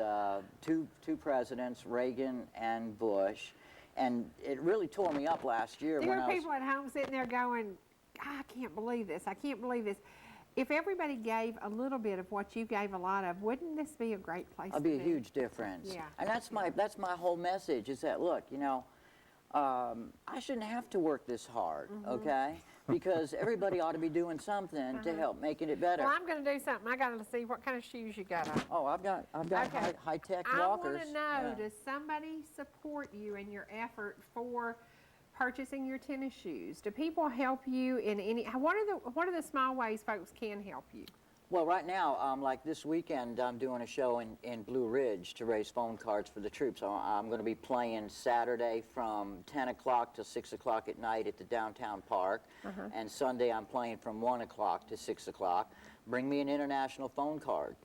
two presidents, Reagan and Bush. And it really tore me up last year. There were people at home sitting there going, I can't believe this. I can't believe this. If everybody gave a little bit of what you gave a lot of, wouldn't this be a great place to be? It'd be a huge difference. Yeah. And that's my whole message is that, look, you know, I shouldn't have to work this hard, okay? Because everybody ought to be doing something to help making it better. Well, I'm going to do something. I got to see what kind of shoes you got on. Oh, I've got Okay. high-tech I walkers. want to know, does somebody support you in your effort for purchasing your tennis shoes? Do people help you in any, what are the small ways folks can help you? Well, right now, like this weekend, I'm doing a show in Blue Ridge to raise phone cards for the troops. I'm going to be playing Saturday from 10 o'clock to 6 o'clock at night at the downtown park. And Sunday, I'm playing from 1 o'clock to 6 o'clock. Bring me an international phone card.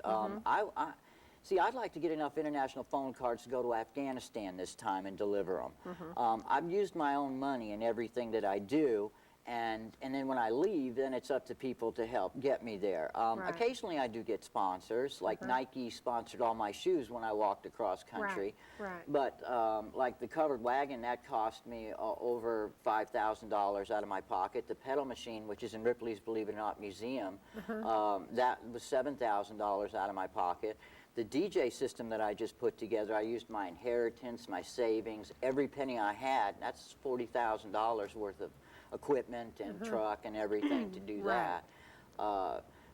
See, I'd like to get enough international phone cards to go to Afghanistan this time and deliver them. I've used my own money in everything that I do. And then when I leave, then it's up to people to help get me there. Occasionally I do get sponsors, like Nike sponsored all my shoes when I walked across country. But like the covered wagon, that cost me over $5,000 out of my pocket. The pedal machine, which is in Ripley's Believe It or Not Museum, that was $7,000 out of my pocket. The DJ system that I just put together, I used my inheritance, my savings, every penny I had. That's $40,000 worth of equipment and truck and everything to do that.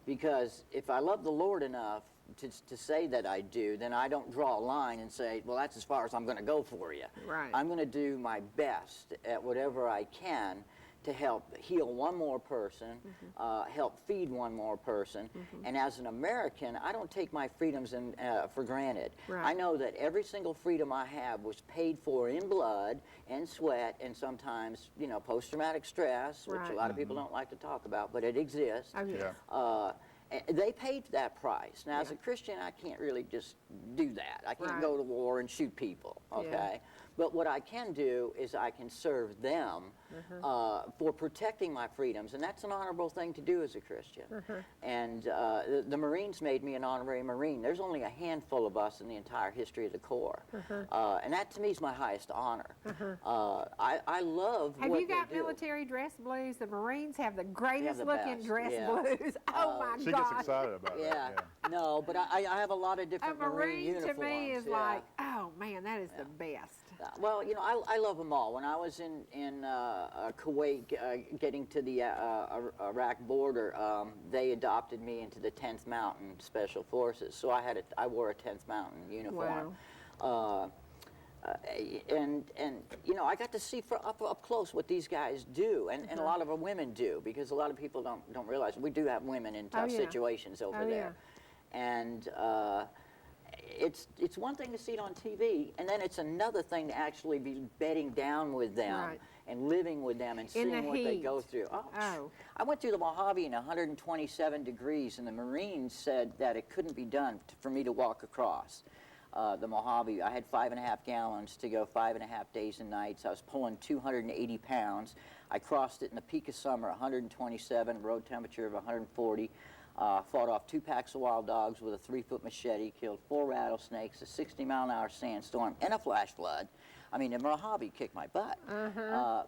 Because if I love the Lord enough to say that I do, then I don't draw a line and say, well, that's as far as I'm going to go for you. I'm going to do my best at whatever I can to help heal one more person, help feed one more person. And as an American, I don't take my freedoms for granted. I know that every single freedom I have was paid for in blood and sweat and sometimes, you know, post-traumatic stress, which a lot of people don't like to talk about, but it exists. They paid that price. Now, as a Christian, I can't really just do that. I can't go to war and shoot people, okay? But what I can do is I can serve them for protecting my freedoms, and that's an honorable thing to do as a Christian. And the Marines made me an honorary Marine. There's only a handful of us in the entire history of the Corps, and that to me is my highest honor. I love Have what you got they do. military dress blues? The Marines have the greatest the looking best, dress yeah. blues. Oh my She God. gets excited about Yeah, that. no, but I have a lot of A different Marine Marine uniforms. to me is yeah. like, oh man, that is the best. Well, you know, I love them all. When I was in Kuwait, getting to the Iraq border, they adopted me into the 10th Mountain Special Forces. So I wore a 10th Mountain uniform. Wow. And you know, I got to see up close what these guys do, and a lot of our women do, because a lot of people don't realize we do have women in tough yeah. situations over there. And it's one thing to see it on TV, and then it's another thing to actually be bedding down with them Right. and living with them and In seeing the what they heat. go through. Oh. I went through the Mojave in 127 degrees, and the Marines said that it couldn't be done for me to walk across the Mojave. I had 5.5 gallons to go 5.5 days and nights. I was pulling 280 pounds. I crossed it in the peak of summer, 127, road temperature of 140. Fought off 2 packs of wild dogs with a 3-foot machete, killed 4 rattlesnakes, a 60-mile-an-hour sandstorm, and a flash flood. I mean, the Mojave kicked my butt.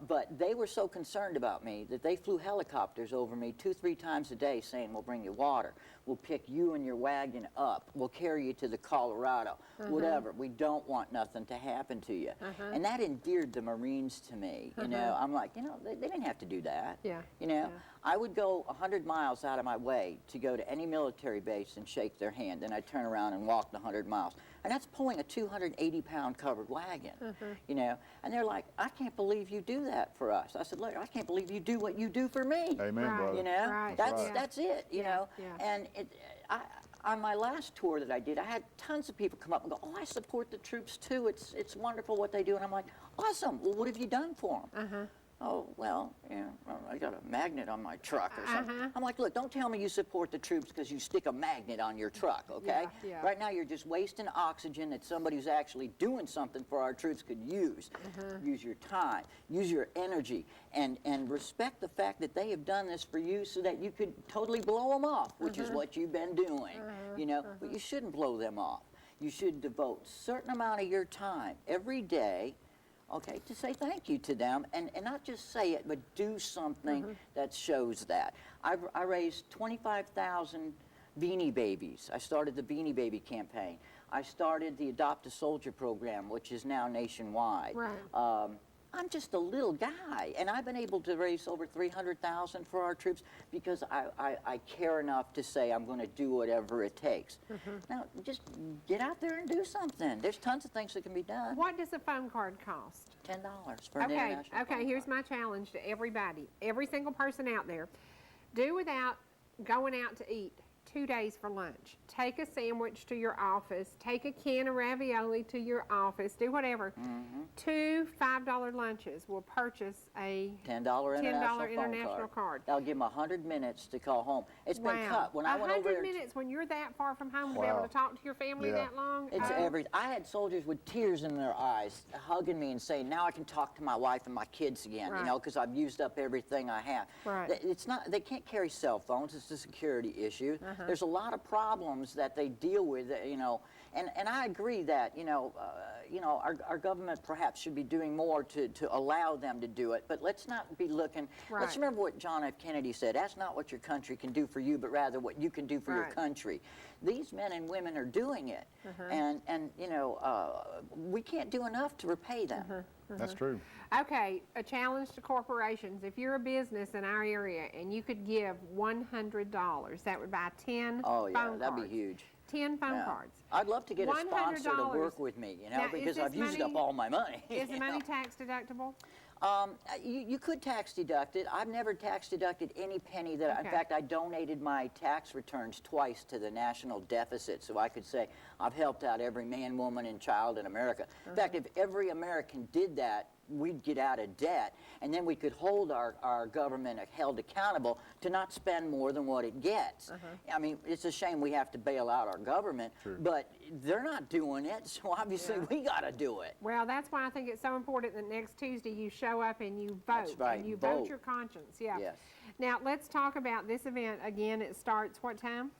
But they were so concerned about me that they flew helicopters over me 2-3 times a day saying, we'll bring you water, we'll pick you and your wagon up, we'll carry you to the Colorado, whatever. We don't want nothing to happen to you. And that endeared the Marines to me. You know, I'm like, you know, they didn't have to do that. Yeah. You know, I would go 100 miles out of my way to go to any military base and shake their hand. Then I'd turn around and walk the 100 miles. And that's pulling a 280-pound covered wagon, you know. And they're like, I can't believe you do that for us. I said, look, I can't believe you do what you do for me. Amen, Right. brother. You know, Right. that's it, you know. yeah. And on my last tour that I did, I had tons of people come up and go, oh, I support the troops too. It's wonderful what they do. And I'm like, awesome. Well, what have you done for them? Oh, well, yeah, I got a magnet on my truck or something. I'm like, look, don't tell me you support the troops because you stick a magnet on your truck, okay? Yeah. Right now you're just wasting oxygen that somebody who's actually doing something for our troops could use. Use your time, use your energy, and respect the fact that they have done this for you so that you could totally blow them off, which is what you've been doing, you know? But you shouldn't blow them off. You should devote a certain amount of your time every day, okay, to say thank you to them, and not just say it, but do something that shows that. I raised 25,000 Beanie Babies. I started the Beanie Baby campaign. I started the Adopt a Soldier program, which is now nationwide. Right. I'm just a little guy, and I've been able to raise over 300,000 for our troops because I care enough to say I'm going to do whatever it takes. Now, just get out there and do something. There's tons of things that can be done. What does a phone card cost? $10 for an international Okay, phone here's card. my challenge to everybody, every single person out there. Do without going out to eat 2 days for lunch. Take a sandwich to your office. Take a can of ravioli to your office. Do whatever. 2 $5 lunches will purchase a $10 international phone card. That'll give them 100 minutes to call home. It's been cut. When I went over 100 there, minutes when you're that far from home to be able to talk to your family Yeah. that long? it's Oh. every. I had soldiers with tears in their eyes hugging me and saying, "Now I can talk to my wife and my kids again." Right. You know, because I've used up everything I have. Right. It's not. They can't carry cell phones. It's a security issue. There's a lot of problems that they deal with. You know, and I agree that our government perhaps should be doing more to allow them to do it. But let's not be looking. Let's Right. remember what John F. Kennedy said. That's not what your country can do for you, but rather what you can do for your Right. country. These men and women are doing it, and we can't do enough to repay them. That's true. Okay, a challenge to corporations. If you're a business in our area and you could give $100, that would buy 10 Oh yeah, phone that'd cards. be huge. 10 phone Yeah. cards. I'd love to get a sponsor to $100. work with me, Now, is because this I've used money- up all my money. Is the you money know. tax deductible? You could tax deduct it. I've never tax deducted any penny that. In Okay. fact, I donated my tax returns twice to the national deficit, so I could say I've helped out every man, woman, and child in America. In fact, if every American did that, we'd get out of debt, and then we could hold our government held accountable to not spend more than what it gets. I mean, it's a shame we have to bail out our government, but but they're not doing it, so obviously we got to do it. Well, that's why I think it's so important that next Tuesday you show up and you vote. That's right, And you vote vote. your conscience, yeah. Yes. Now, let's talk about this event. Again, it starts what time?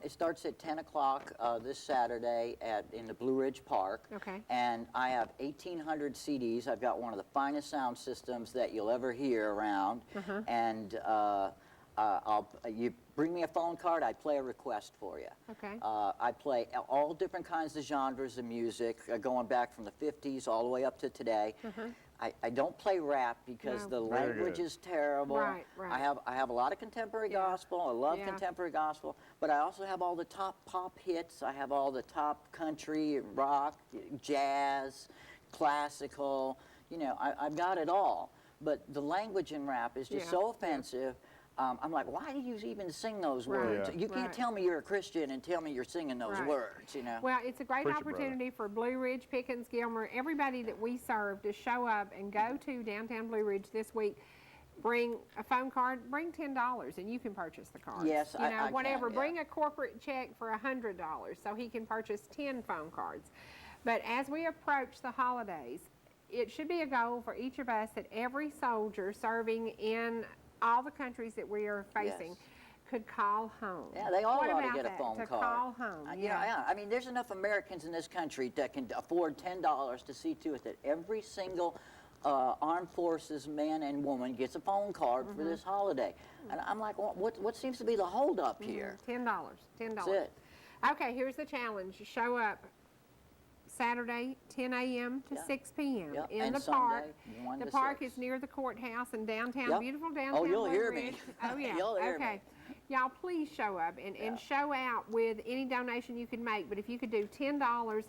It starts at 10 o'clock this Saturday in the Blue Ridge Park. Okay. And I have 1,800 CDs. I've got one of the finest sound systems that you'll ever hear around. And you bring me a phone card, I play a request for you. Okay. I play all different kinds of genres of music, going back from the 50s all the way up to today. I don't play rap because No. the Very language good. is terrible. Right, right. I have a lot of contemporary gospel. I love Yeah. contemporary gospel, but I also have all the top pop hits. I have all the top country, rock, jazz, classical. You know, I've got it all. But the language in rap is just Yeah, so yeah. offensive. I'm like, why do you even sing those Right, words? Yeah. You can't right. tell me you're a Christian and tell me you're singing those Right. words, you know? Well, it's a great Preach it, brother. opportunity for Blue Ridge, Pickens, Gilmer, everybody that we serve to show up and go to downtown Blue Ridge this week. Bring a phone card, bring $10 and you can purchase the cards. Yes, you know, I can, whatever. yeah. Bring a corporate check for $100 so he can purchase 10 phone cards. But as we approach the holidays, it should be a goal for each of us that every soldier serving in all the countries that we are facing Yes. could call home. Yeah, they all What ought to about get a that? phone to call. call home. You know, yeah. I mean, there's enough Americans in this country that can afford $10 to see to it that every single armed forces man and woman gets a phone card for this holiday. And I'm like, well, what seems to be the holdup here? $10. That's it. Okay, here's the challenge. Show up Saturday, 10 a.m. to Yeah. 6 p.m. Yep, in and the park. Sunday, 1 The to park 6. is near the courthouse in downtown, Yep. beautiful downtown. Oh, you'll Blue hear me. Ridge. Oh, yeah. You'll hear okay. me. Y'all, please show up and show out with any donation you can make. But if you could do $10, $20,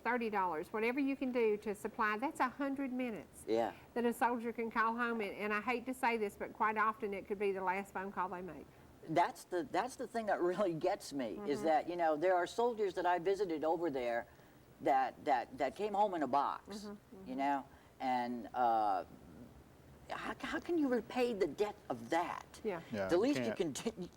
$30, whatever you can do to supply, that's 100 minutes Yeah. that a soldier can call home. And I hate to say this, but quite often it could be the last phone call they make. That's the thing that really gets me is that, you know, there are soldiers that I visited over there that came home in a box, you know, and how can you repay the debt of that? Yeah. Yeah, The you least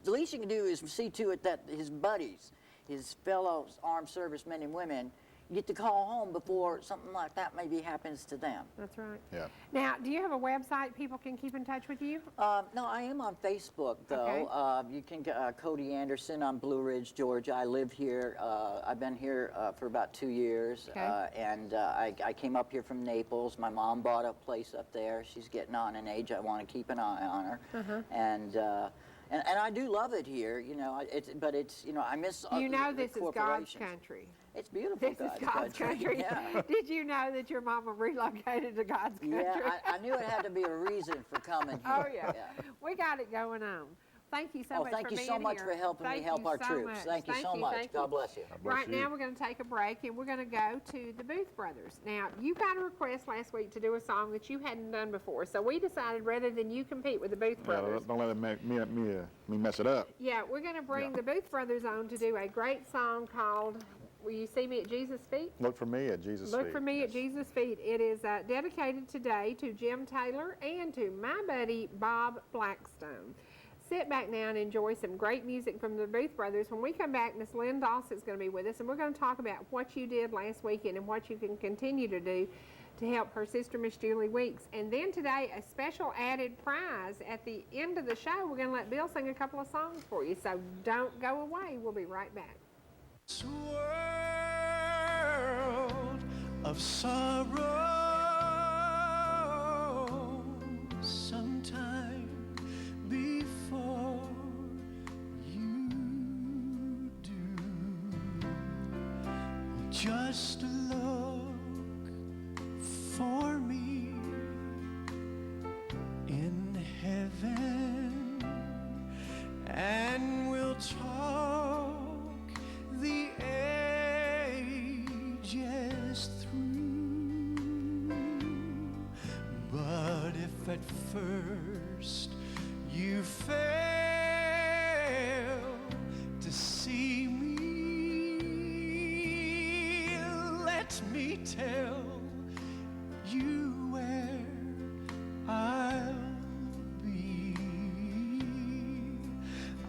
the least you can do is see to it that his buddies, his fellow armed servicemen and women, get to call home before something like that maybe happens to them. That's right. Yeah. Now, do you have a website people can keep in touch with you? No, I am on Facebook though. Okay. You can Cody Anderson on Blue Ridge, Georgia. I live here. I've been here for about 2 years, Okay. and I came up here from Naples. My mom bought a place up there. She's getting on in age. I want to keep an eye on her, and I do love it here. You know, but it's you know I miss. You know the this is God's corporations. country. It's beautiful. This is God's country. Yeah. Did you know that your mama relocated to God's country? Yeah, I knew it had to be a reason for coming here. Oh, yeah. We got it going on. Thank you so Oh, much thank for you being so much here. for helping me Thank help you our so troops. much. Thank you so much. thank God you. bless you. bless Right you. now, we're going to take a break, and we're going to go to the Booth Brothers. Now, you got a request last week to do a song that you hadn't done before, so we decided rather than you compete with the Booth Yeah, Brothers, don't let it make me mess it up. yeah, we're going to bring Yeah. the Booth Brothers on to do a great song called Will You See Me at Jesus' Feet? Look for me at Jesus' Look feet. for me Yes. at Jesus' feet. It is dedicated today to Jim Taylor and to my buddy Bob Blackstone. Sit back now and enjoy some great music from the Booth Brothers. When we come back, Miss Lynn Dawson's going to be with us, and we're going to talk about what you did last weekend and what you can continue to do to help her sister, Miss Julie Weeks. And then today, a special added prize at the end of the show. We're going to let Bill sing a couple of songs for you, so don't go away. We'll be right back. This world of sorrow, sometime before you do, just look for me in heaven, and we'll talk the ages through. But if at first you fail to see me, let me tell you where I'll be.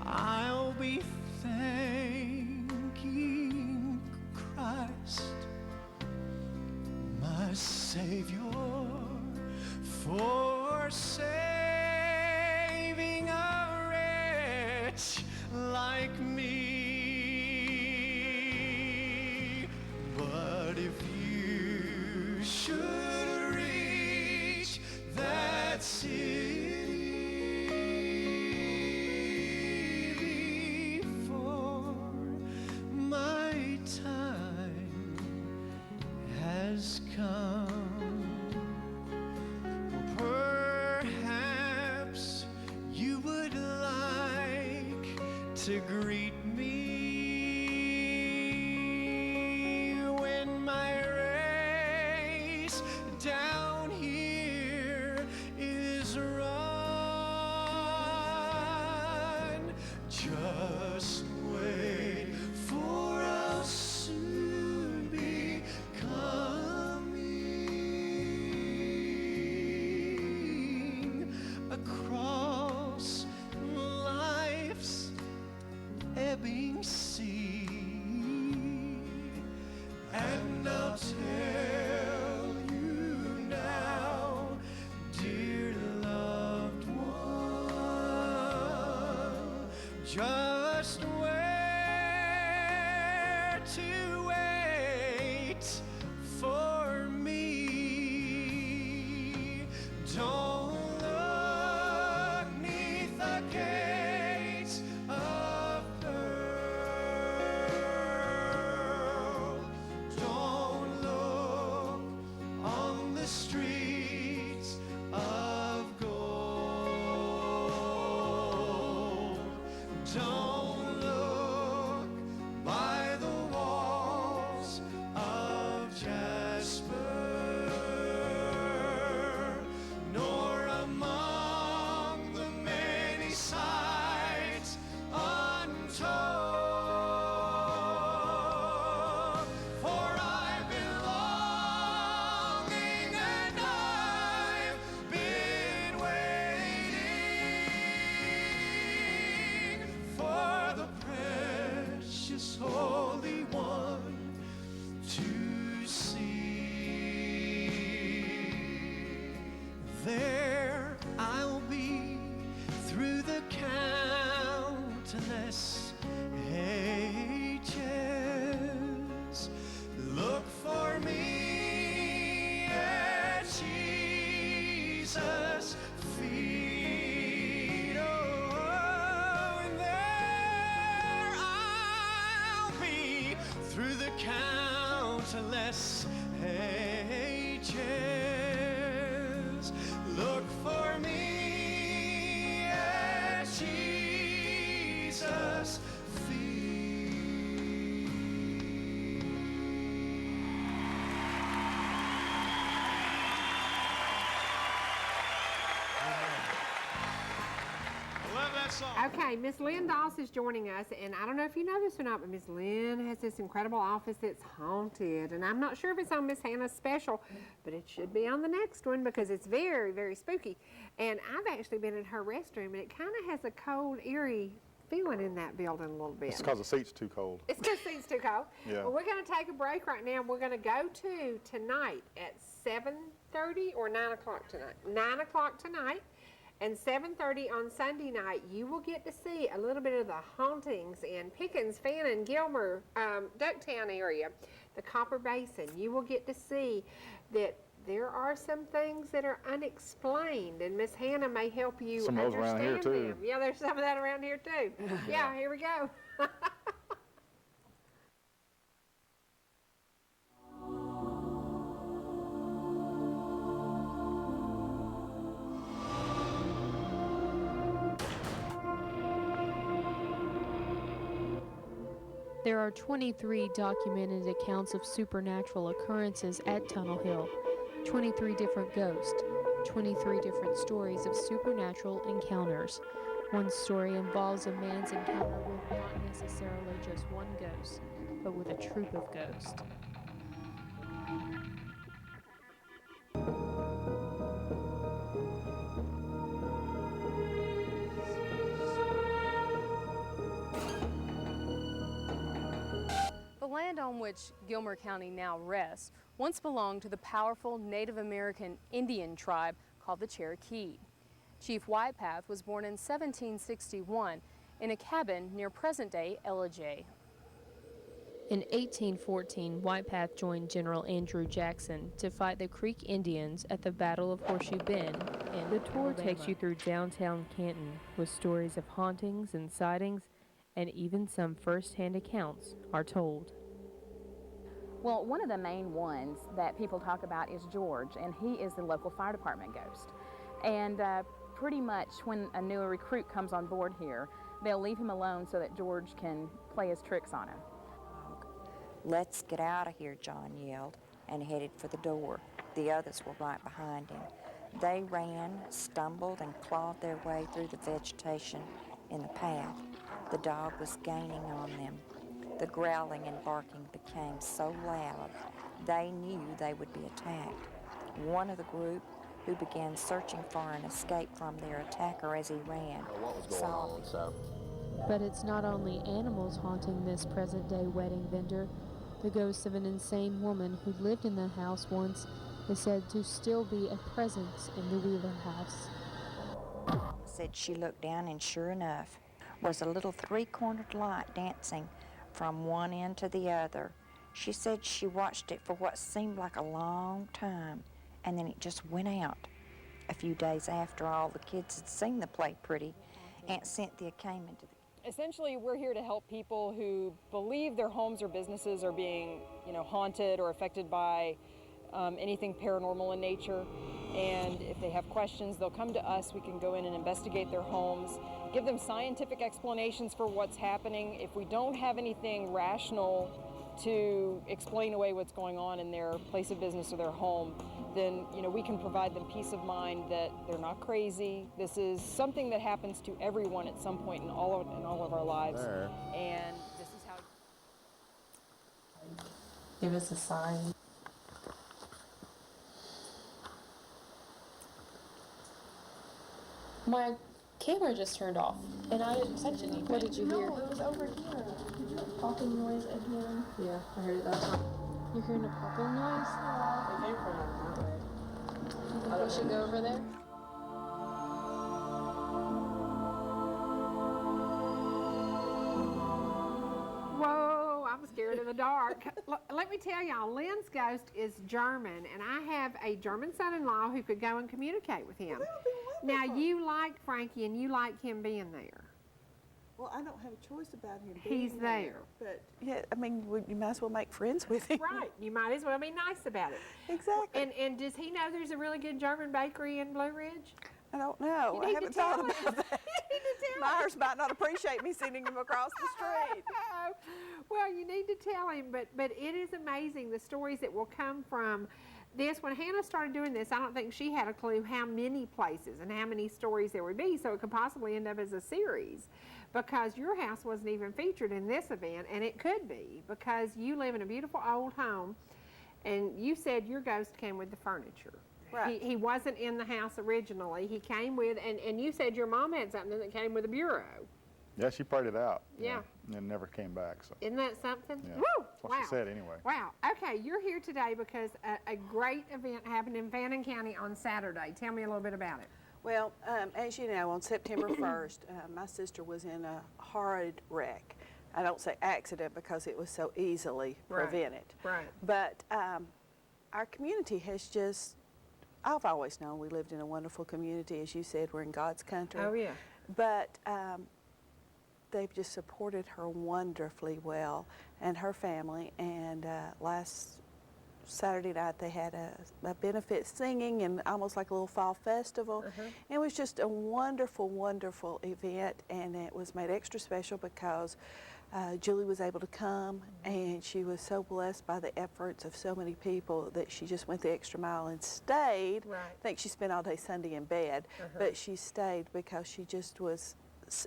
I'll be thanking Savior, for saving a wretch like me. But if you should reach that city before my time has come, perhaps you would like to greet me when my race down here is run. Just wait, for I'll soon be coming across life's ebbing sea, and I'll tell you now, dear loved one, just where to wait for me. Don't look 'neath the gates of pearl. Don't look on the streets of gold. Don't look by the walls of jasper, nor among the many sights untold. For I've been longing and I've been waiting for the precious Holy One to see. There I'll be through the countless ages. Look for me at Jesus' feet. Oh, and there I'll be through the countless ages. Look for me at Jesus' feet. I love that song. Okay, Miss Lynn Doss is joining us, and I don't know if you know this or not, but Miss Lynn has this incredible office that's haunted, and I'm not sure if it's on Miss Hannah's special, but it should be on the next one because it's very, very spooky. And I've actually been in her restroom, and it kind of has a cold, eerie feeling in that building a little bit. It's because the seat's too cold. It's because the seat's too cold. Yeah. Well, we're going to take a break right now, and we're going to go to tonight at 7:30 or 9 o'clock tonight. 9 o'clock tonight. And 7:30 on Sunday night, you will get to see a little bit of the hauntings in Pickens, Fannin, Gilmer, Ducktown area, the Copper Basin. You will get to see that there are some things that are unexplained, and Miss Hannah may help you Some of those around here, understand too. them. Yeah, there's some of that around here too. Yeah, here we go. There are 23 documented accounts of supernatural occurrences at Tunnel Hill, 23 different ghosts, 23 different stories of supernatural encounters. One story involves a man's encounter with not necessarily just one ghost, but with a troop of ghosts. The land on which Gilmer County now rests once belonged to the powerful Native American Indian tribe called the Cherokee. Chief Whitepath was born in 1761 in a cabin near present-day Ellijay. In 1814, Whitepath joined General Andrew Jackson to fight the Creek Indians at the Battle of Horseshoe Bend in The tour Alabama. takes you through downtown Canton with stories of hauntings and sightings, and even some first-hand accounts are told. Well, one of the main ones that people talk about is George, and he is the local fire department ghost. And pretty much when a new recruit comes on board here, they'll leave him alone so that George can play his tricks on him. "Let's get out of here," John yelled, and headed for the door. The others were right behind him. They ran, stumbled, and clawed their way through the vegetation in the path. The dog was gaining on them. The growling and barking became so loud, they knew they would be attacked. One of the group, who began searching for an escape from their attacker as he ran, saw him. But it's not only animals haunting this present-day wedding vendor. The ghost of an insane woman who lived in the house once is said to still be a presence in the Wheeler house. Said she looked down, and sure enough, was a little three-cornered light dancing from one end to the other. She said she watched it for what seemed like a long time, and then it just went out. A few days after all the kids had seen the play pretty, Aunt Cynthia came into the Essentially, we're here to help people who believe their homes or businesses are being, haunted or affected by anything paranormal in nature. And if they have questions, they'll come to us. We can go in and investigate their homes, give them scientific explanations for what's happening. If we don't have anything rational to explain away what's going on in their place of business or their home, then we can provide them peace of mind that they're not crazy. This is something that happens to everyone at some point in all of our lives. And this is how. Give us a sign. My camera just turned off, and I didn't touch anything. What did you hear? No, it was over here. Did you hear a popping noise at here? Yeah, I heard it that time. You're hearing a popping noise? It came from that way. You think we should go over there? Whoa, I'm scared of the dark. Let me tell y'all, Lynn's ghost is German, and I have a German son-in-law who could go and communicate with him. Now, you like Frankie, and you like him being there. Well, I don't have a choice about him He's being there. But, yeah, I mean, you might as well make friends with him. Right. You might as well be nice about it. Exactly. And does he know there's a really good German bakery in Blue Ridge? I don't know. I haven't thought about that. Myers might not appreciate me sending him across the street. Well, you need to tell him, but it is amazing the stories that will come from this. When Hannah started doing this, I don't think she had a clue how many places and how many stories there would be, so it could possibly end up as a series, because your house wasn't even featured in this event, and it could be, because you live in a beautiful old home, and you said your ghost came with the furniture. Right. He wasn't in the house originally. He came with, and you said your mom had something that came with a bureau. Yeah, she prayed it out. Yeah. And never came back. So. Isn't that something? Yeah. Woo! That's what Wow. she said anyway. Wow. Okay, you're here today because a great event happened in Fannin County on Saturday. Tell me a little bit about it. Well, as you know, on September 1st, my sister was in a horrid wreck. I don't say accident because it was so easily prevented. Right. But our community has just, I've always known we lived in a wonderful community. As you said, we're in God's country. Oh, yeah. But they've just supported her wonderfully well, and her family. And last Saturday night they had a benefit singing and almost like a little fall festival. It was just a wonderful, wonderful event, and it was made extra special because Julie was able to come, and she was so blessed by the efforts of so many people that she just went the extra mile and stayed. Right. I think she spent all day Sunday in bed, but she stayed because she just was,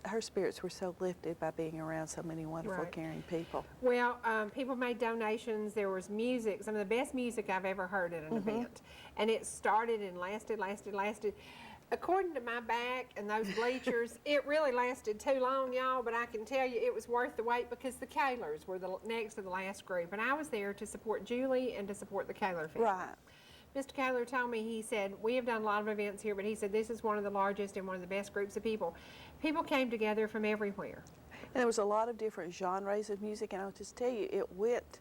her spirits were so lifted by being around so many wonderful, caring people. Well, people made donations. There was music, some of the best music I've ever heard at an event. And it started and lasted. according to my back and those bleachers, it really lasted too long, y'all, but I can tell you it was worth the wait because the Kaylors were the next to the last group, and I was there to support Julie and to support the Kaylor family. Right. Mr. Kaylor told me, he said, we have done a lot of events here, but he said this is one of the largest and one of the best groups of people. People came together from everywhere. And there was a lot of different genres of music, and I'll just tell you, it went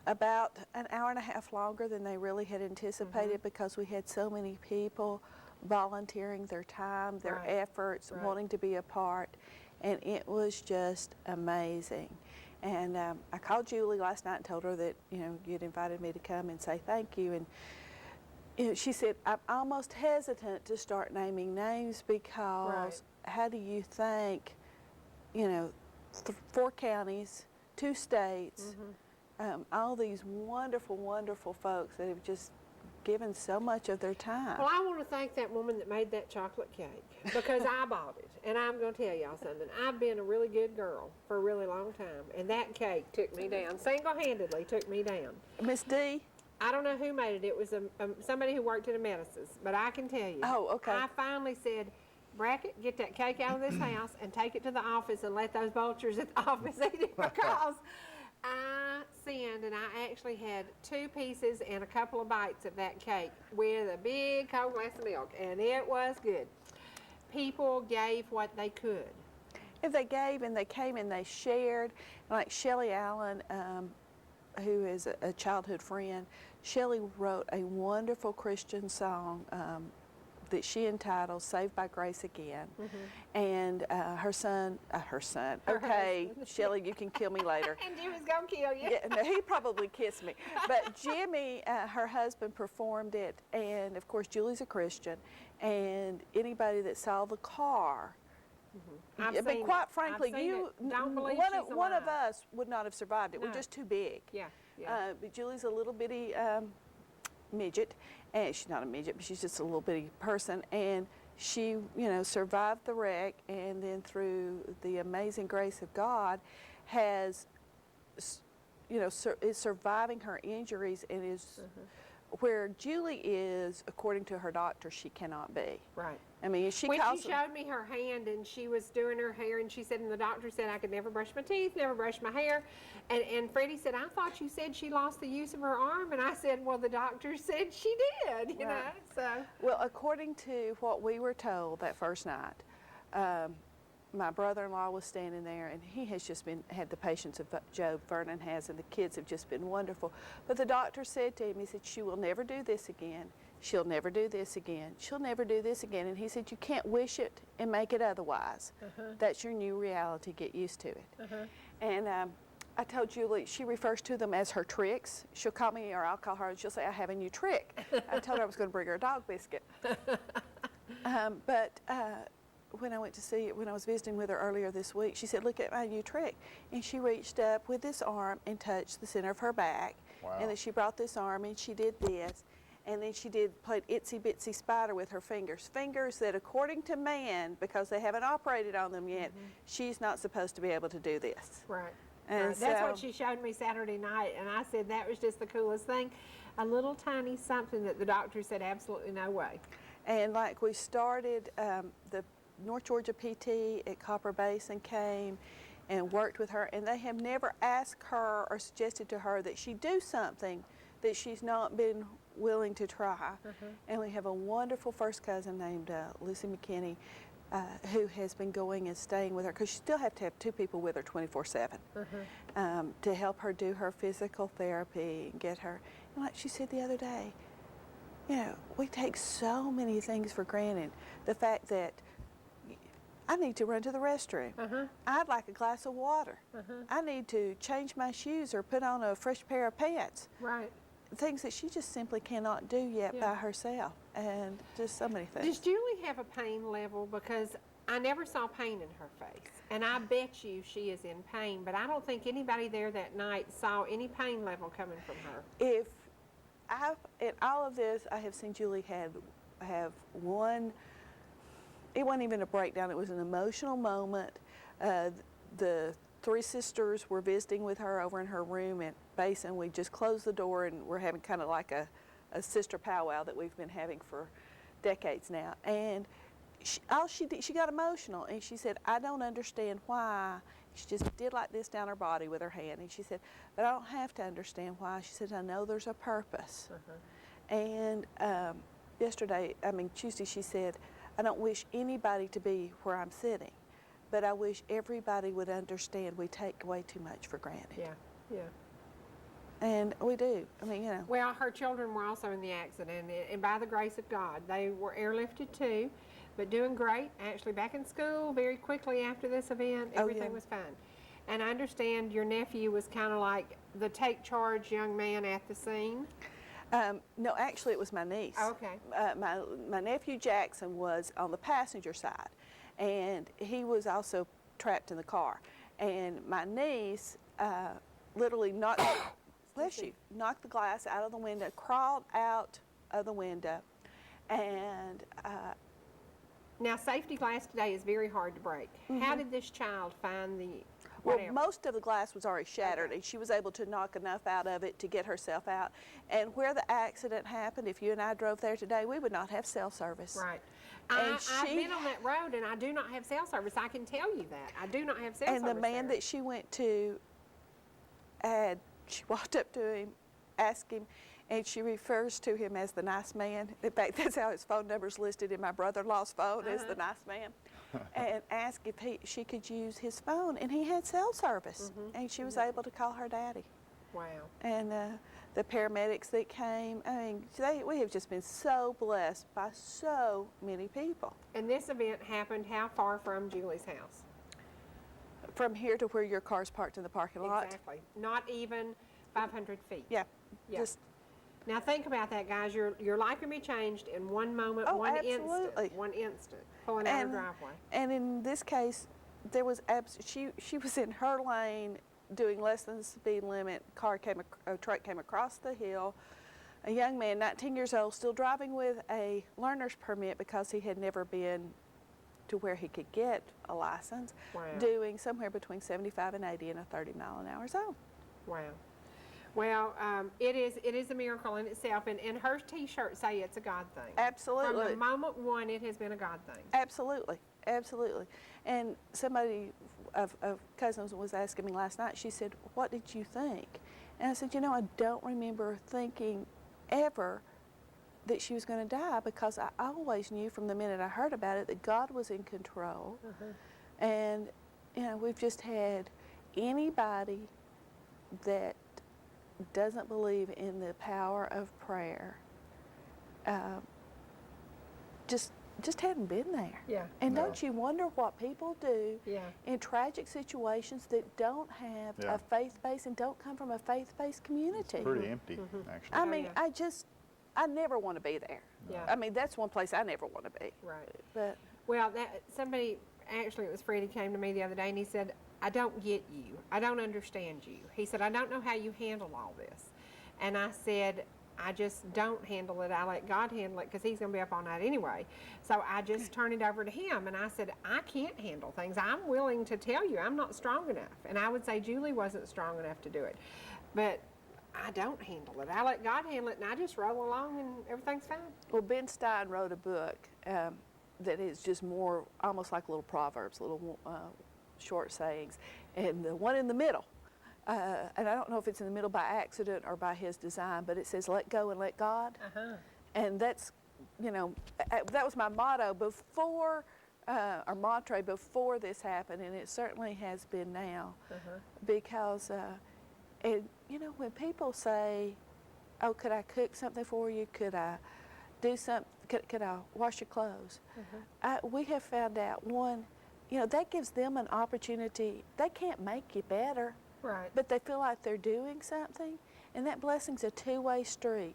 about an hour and a half longer than they really had anticipated because we had so many people volunteering their time, their efforts, wanting to be a part, and it was just amazing. And I called Julie last night and told her that, you know, you'd invited me to come and say thank you. And you know, she said, I'm almost hesitant to start naming names because how do you think, you know, 4 counties, 2 states, all these wonderful, wonderful folks that have just given so much of their time. Well, I want to thank that woman that made that chocolate cake because I bought it. And I'm going to tell y'all something. I've been a really good girl for a really long time, and that cake took me down, single-handedly took me down. Miss D? I don't know who made it. It was somebody who worked at a Medici's, but I can tell you. Oh, okay. I finally said, Brackett, get that cake out of this house and take it to the office and let those vultures at the office eat it because I sinned, and I actually had 2 pieces and a couple of bites of that cake with a big cold glass of milk, and it was good. People gave what they could. If they gave and they came and they shared, like Shelley Allen, who is a childhood friend, Shelley wrote a wonderful Christian song that she entitled Saved by Grace Again. And her son, okay, Shelley, you can kill me later. And Jimmy's gonna kill you. Yeah, no, he probably kissed me. But Jimmy, her husband, performed it, and of course Julie's a Christian, and anybody that saw the car, but quite frankly, one of us would not have survived it. No. We're just too big. Yeah. But Julie's a little bitty midget, and she's not a midget, but she's just a little bitty person, and she, you know, survived the wreck, and then through the amazing grace of God, has, you know, is surviving her injuries and is where Julie is, according to her doctor, she cannot be. Right. I mean, she showed me her hand and she was doing her hair, and she said, and the doctor said I could never brush my teeth, never brush my hair. And Freddie said, I thought you said she lost the use of her arm. And I said, well, the doctor said she did, you know, so. Well, according to what we were told that first night, my brother-in-law was standing there, and he has just had the patience of Job, Vernon has, and the kids have just been wonderful. But the doctor said to him, he said, she will never do this again. She'll never do this again. She'll never do this again. And he said, you can't wish it and make it otherwise. That's your new reality. Get used to it. And I told Julie, she refers to them as her tricks. She'll call me, or I'll call her, and she'll say, I have a new trick. I told her I was going to bring her a dog biscuit. But when I went to see it, when I was visiting with her earlier this week, she said, look at my new trick. And she reached up with this arm and touched the center of her back. And then she brought this arm and she did this. And then she played Itsy Bitsy Spider with her fingers. Fingers that, according to man, because they haven't operated on them yet, she's not supposed to be able to do this. Right. And right. That's what she showed me Saturday night, and I said that was just the coolest thing. A little tiny something that the doctor said absolutely no way. And like we started, the North Georgia PT at Copper Basin came and worked with her, and they have never asked her or suggested to her that she do something that she's not been willing to try. And we have a wonderful first cousin named Lucy McKinney, who has been going and staying with her, because you still have to have 2 people with her 24/7 to help her do her physical therapy and get her. And like she said the other day, you know, we take so many things for granted. The fact that I need to run to the restroom. I'd like a glass of water. I need to change my shoes or put on a fresh pair of pants. Right. Things that she just simply cannot do yet by herself, and just so many things. Does Julie have a pain level? Because I never saw pain in her face, and I bet you she is in pain, but I don't think anybody there that night saw any pain level coming from her. In all of this, I have seen Julie have one, it wasn't even a breakdown, it was an emotional moment. The 3 sisters were visiting with her over in her room at Basin. We just closed the door and we're having kind of like a sister powwow that we've been having for decades now. And she got emotional, and she said, I don't understand why. She just did like this down her body with her hand, and she said, but I don't have to understand why. She said, I know there's a purpose. And Tuesday, she said, I don't wish anybody to be where I'm sitting, but I wish everybody would understand we take way too much for granted. Yeah, yeah. And we do. I mean, you know. Well, her children were also in the accident, and by the grace of God, they were airlifted too, but doing great. Actually, back in school very quickly after this event, everything was fine. And I understand your nephew was kind of like the take charge young man at the scene. No, actually, it was my niece. Oh, okay. My nephew Jackson was on the passenger side, and he was also trapped in the car. And my niece literally knocked the glass out of the window, crawled out of the window, and now safety glass today is very hard to break. How did this child find the Well, most of the glass was already shattered, and she was able to knock enough out of it to get herself out. And where the accident happened, if you and I drove there today, we would not have cell service. Right. I've been on that road, and I do not have cell service. I can tell you that. I do not have cell service. And the man that she went to, she walked up to him, asked him, and she refers to him as the nice man. In fact, that's how his phone number's listed in my brother-in-law's phone, as the nice man. And asked if she could use his phone, and he had cell service, and she was able to call her daddy. Wow. And the paramedics that came, I mean, we have just been so blessed by so many people. And this event happened how far from Julie's house? From here to where your car's parked in the parking lot. Exactly. Not even 500 feet. Yeah. Just now think about that, guys. Your life can be changed in one moment, one instant, pulling out her driveway. And in this case, there was she was in her lane doing less than the speed limit. A truck came across the hill. A young man, 19 years old, still driving with a learner's permit because he had never been to where he could get a license, doing somewhere between 75 and 80 in a 30-mile-an-hour zone. Wow. Well, it is a miracle in itself, and her T-shirts say it's a God thing. Absolutely. From the moment one, it has been a God thing. Absolutely, absolutely. And somebody of cousins was asking me last night. She said, "What did you think?" And I said, I don't remember thinking ever that she was going to die, because I always knew from the minute I heard about it that God was in control. And we've just had anybody that doesn't believe in the power of prayer just hadn't been there. Yeah. And don't you wonder what people do in tragic situations that don't have a faith base and don't come from a faith-based community? It's pretty empty, actually. I mean, I never want to be there. Yeah. I mean, that's one place I never want to be. Right. But somebody, actually it was Freddie, came to me the other day, and he said, I don't get you. I don't understand you. He said, I don't know how you handle all this. And I said, I just don't handle it. I let God handle it, because he's going to be up all night anyway. So I just turn it over to him. And I said, I can't handle things. I'm willing to tell you I'm not strong enough. And I would say Julie wasn't strong enough to do it. But I don't handle it. I let God handle it, and I just roll along, and everything's fine. Well, Ben Stein wrote a book that is just more almost like little proverbs, little short sayings. And the one in the middle, and I don't know if it's in the middle by accident or by his design, but it says, let go and let God. And that's, that was my motto before, or mantra before this happened, and it certainly has been now. Because, when people say, oh, could I cook something for you? Could I do something? Could I wash your clothes? We have found out, one, that gives them an opportunity. They can't make you better, but they feel like they're doing something, and that blessing's a two-way street.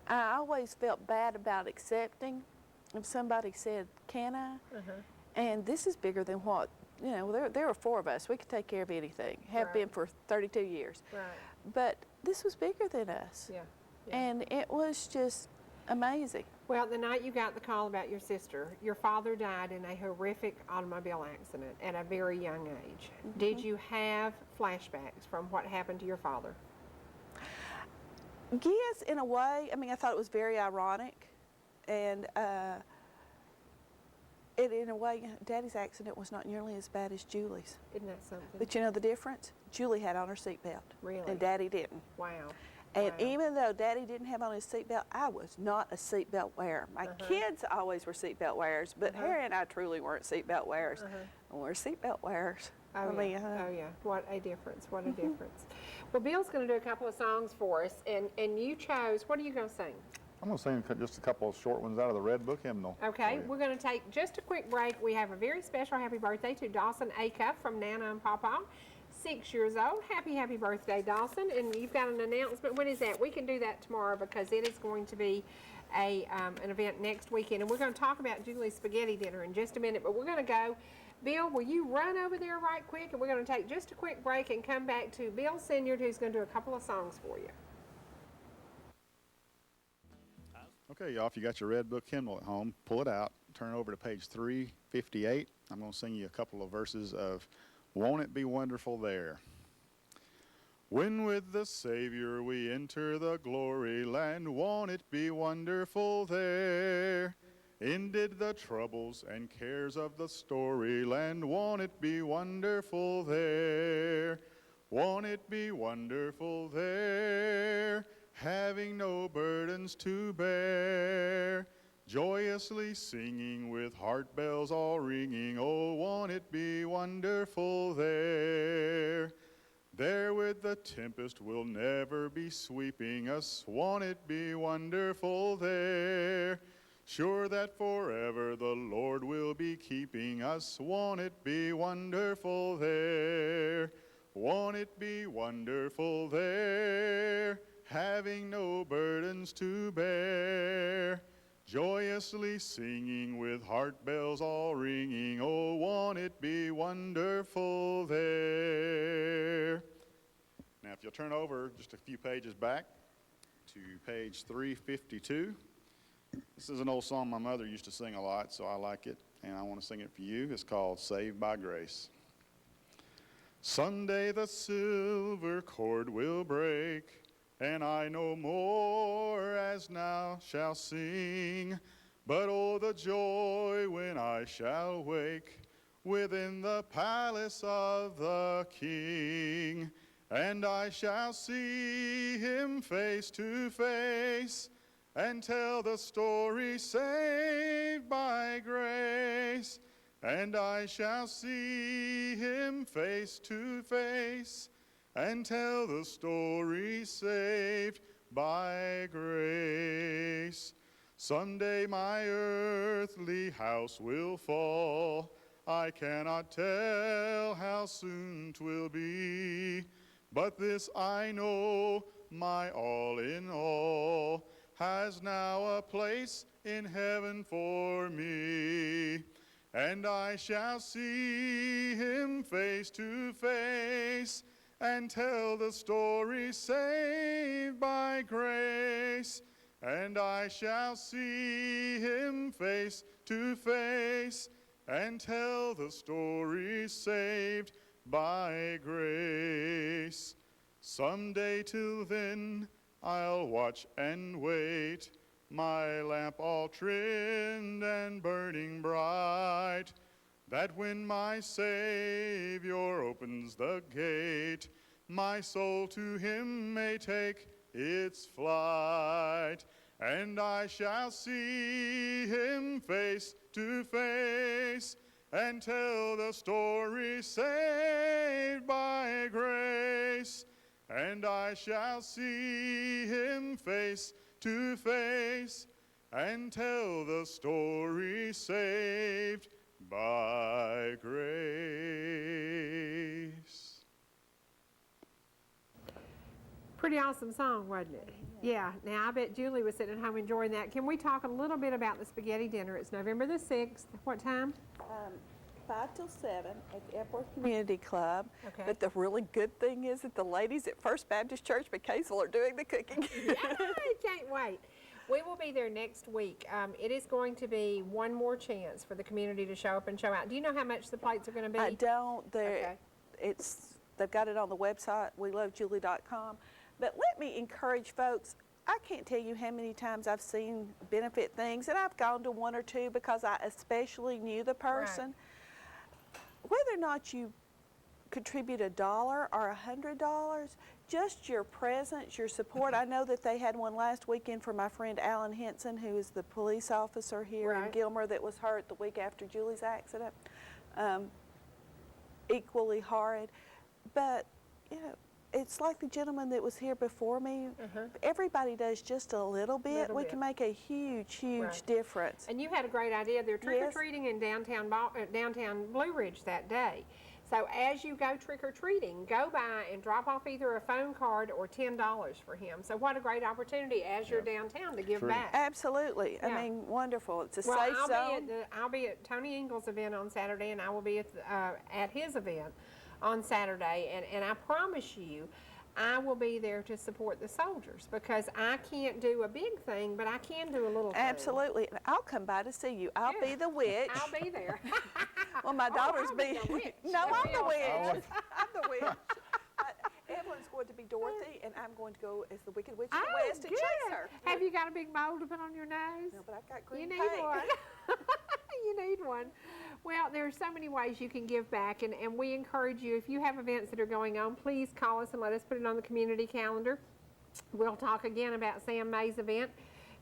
I always felt bad about accepting if somebody said, can I? And this is bigger than what, there are four of us. We could take care of anything, have been for 32 years. But this was bigger than us. And it was just amazing. Well, the night you got the call about your sister, your father died in a horrific automobile accident at a very young age. Did you have flashbacks from what happened to your father? Yes, in a way. I mean, I thought it was very ironic And it, in a way, Daddy's accident was not nearly as bad as Julie's. Isn't that something? But you know the difference? Julie had on her seatbelt. Really? And Daddy didn't. Wow. And Wow. even though Daddy didn't have on his seatbelt, I was not a seatbelt wearer. My kids always were seatbelt wearers, but Harry and I truly weren't seatbelt wearers. And we're seatbelt wearers. Oh, I yeah. mean, Oh, yeah. What a difference. What a difference. Well, Bill's going to do a couple of songs for us, and you chose, what are you going to sing? I'm going to sing just a couple of short ones out of the Red Book hymnal. Okay, we're going to take just a quick break. We have a very special happy birthday to Dawson Acuff from Nana and Pawpaw. 6 years old. Happy, happy birthday, Dawson. And you've got an announcement. When is that? We can do that tomorrow because it is going to be an event next weekend. And we're going to talk about Julie's spaghetti dinner in just a minute. But we're going to go. Bill, will you run over there right quick? And we're going to take just a quick break and come back to Bill Siniard, who's going to do a couple of songs for you. Okay, y'all, if you got your Red Book hymnal at home, pull it out, turn over to page 358. I'm going to sing you a couple of verses of Won't It Be Wonderful There? When with the Savior we enter the glory land, won't it be wonderful there? Ended the troubles and cares of the story land, won't it be wonderful there? Won't it be wonderful there? Having no burdens to bear, joyously singing with heart bells all ringing, oh, won't it be wonderful there? There with the tempest will never be sweeping us, won't it be wonderful there? Sure that forever the Lord will be keeping us, won't it be wonderful there? Won't it be wonderful there? Having no burdens to bear, joyously singing with heart bells all ringing, oh, won't it be wonderful there? Now, if you'll turn over just a few pages back to page 352, this is an old song my mother used to sing a lot, so I like it, and I want to sing it for you. It's called Saved by Grace. Someday the silver cord will break, and I no more as now shall sing, but oh, the joy when I shall wake within the palace of the King, and I shall see him face to face and tell the story saved by grace, and I shall see him face to face and tell the story saved by grace. Someday my earthly house will fall, I cannot tell how soon 'twill be, but this I know, my all in all has now a place in heaven for me, and I shall see him face to face and tell the story saved by grace, and I shall see him face to face and tell the story saved by grace. Someday till then I'll watch and wait, my lamp all trimmed and burning bright, that when my Savior opens the gate, my soul to him may take its flight, and I shall see him face to face and tell the story saved by grace, and I shall see him face to face and tell the story saved by grace. Pretty awesome song, wasn't it? Yeah. Now, I bet Julie was sitting at home enjoying that. Can we talk a little bit about the spaghetti dinner? It's November the 6th. What time? 5 till 7 at the Epworth Community Club. Okay. But the really good thing is that the ladies at First Baptist Church McCaysville are doing the cooking. Yeah, I can't wait. We will be there next week. It is going to be one more chance for the community to show up and show out. Do you know how much the plates are going to be? I don't. Okay. They've got it on the website, welovejulie.com. But let me encourage folks, I can't tell you how many times I've seen benefit things, and I've gone to one or two because I especially knew the person. Whether or not you contribute $1 or $100, just your presence, your support. I know that they had one last weekend for my friend Alan Henson, who is the police officer here in Gilmer that was hurt the week after Julie's accident. Equally horrid. But, you know, it's like the gentleman that was here before me. Everybody does just a little bit. We can make a huge, huge difference. And you had a great idea. They're trick-or-treating in downtown Blue Ridge that day. So as you go trick-or-treating, go by and drop off either a phone card or $10 for him. So what a great opportunity as you're downtown to give back. Absolutely. I mean, wonderful. It's a safe zone. I'll be at Tony Ingles' event on Saturday, and I will be at his event on Saturday. And I promise you, I will be there to support the soldiers because I can't do a big thing, but I can do a little thing. Absolutely. And I'll come by to see you. I'll be the witch. I'll be there. Well, my daughter's I'll be the witch. No, I'm the witch. I'm the witch. Evelyn's going to be Dorothy, and I'm going to go as the Wicked Witch of the West and chase her. Have you got a big mold to put on your nose? No, but I've got green You need paint. one. You need one. Well, there are so many ways you can give back, and we encourage you, if you have events that are going on, please call us and let us put it on the community calendar. We'll talk again about Sam May's event.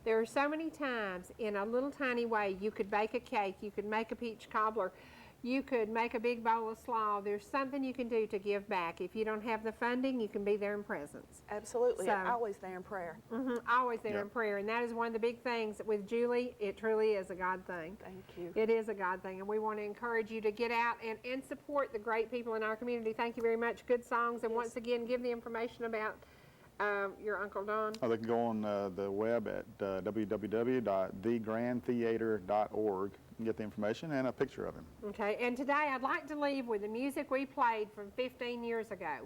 There are so many times in a little tiny way you could bake a cake, you could make a peach cobbler, you could make a big bowl of slaw. There's something you can do to give back. If you don't have the funding, you can be there in presence. Absolutely. So, always there in prayer. Always there in prayer. And that is one of the big things with Julie. It truly is a God thing. Thank you. It is a God thing. And we want to encourage you to get out and support the great people in our community. Thank you very much. Good songs. And once again, give the information about your Uncle Don. Oh, they can go on the web at www.thegrandtheater.org and get the information and a picture of him. Okay, and today I'd like to leave with the music we played from 15 years ago.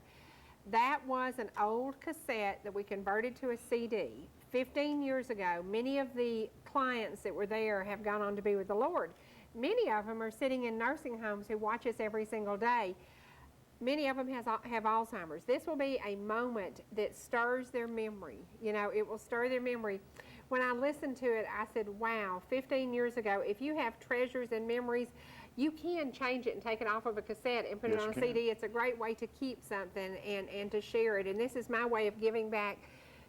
That was an old cassette that we converted to a CD. 15 years ago, many of the clients that were there have gone on to be with the Lord. Many of them are sitting in nursing homes who watch us every single day. Many of them have Alzheimer's. This will be a moment that stirs their memory. You know, it will stir their memory. When I listened to it, I said, wow, 15 years ago, if you have treasures and memories, you can change it and take it off of a cassette and put it on a CD. It's a great way to keep something and to share it. And this is my way of giving back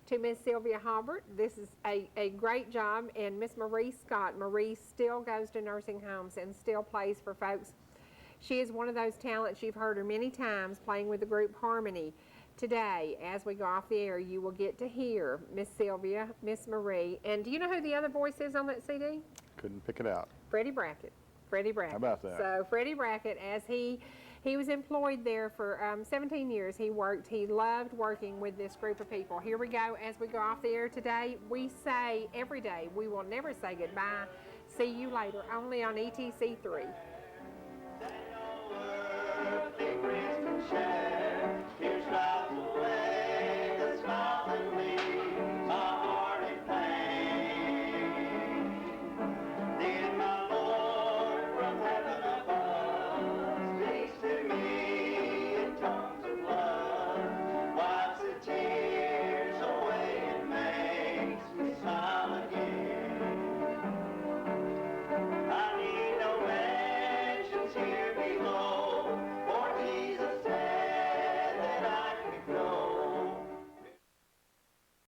to Miss Sylvia Halbert. This is a great job. And Miss Marie Scott. Marie still goes to nursing homes and still plays for folks. She is one of those talents. You've heard her many times playing with the group Harmony. Today, as we go off the air, you will get to hear Miss Sylvia, Miss Marie. And do you know who the other voice is on that CD? Couldn't pick it out. Freddie Brackett. Freddie Brackett. How about that? So Freddie Brackett, as he was employed there for 17 years, he loved working with this group of people. Here we go. As we go off the air today, we say every day, we will never say goodbye. See you later, only on ETC3.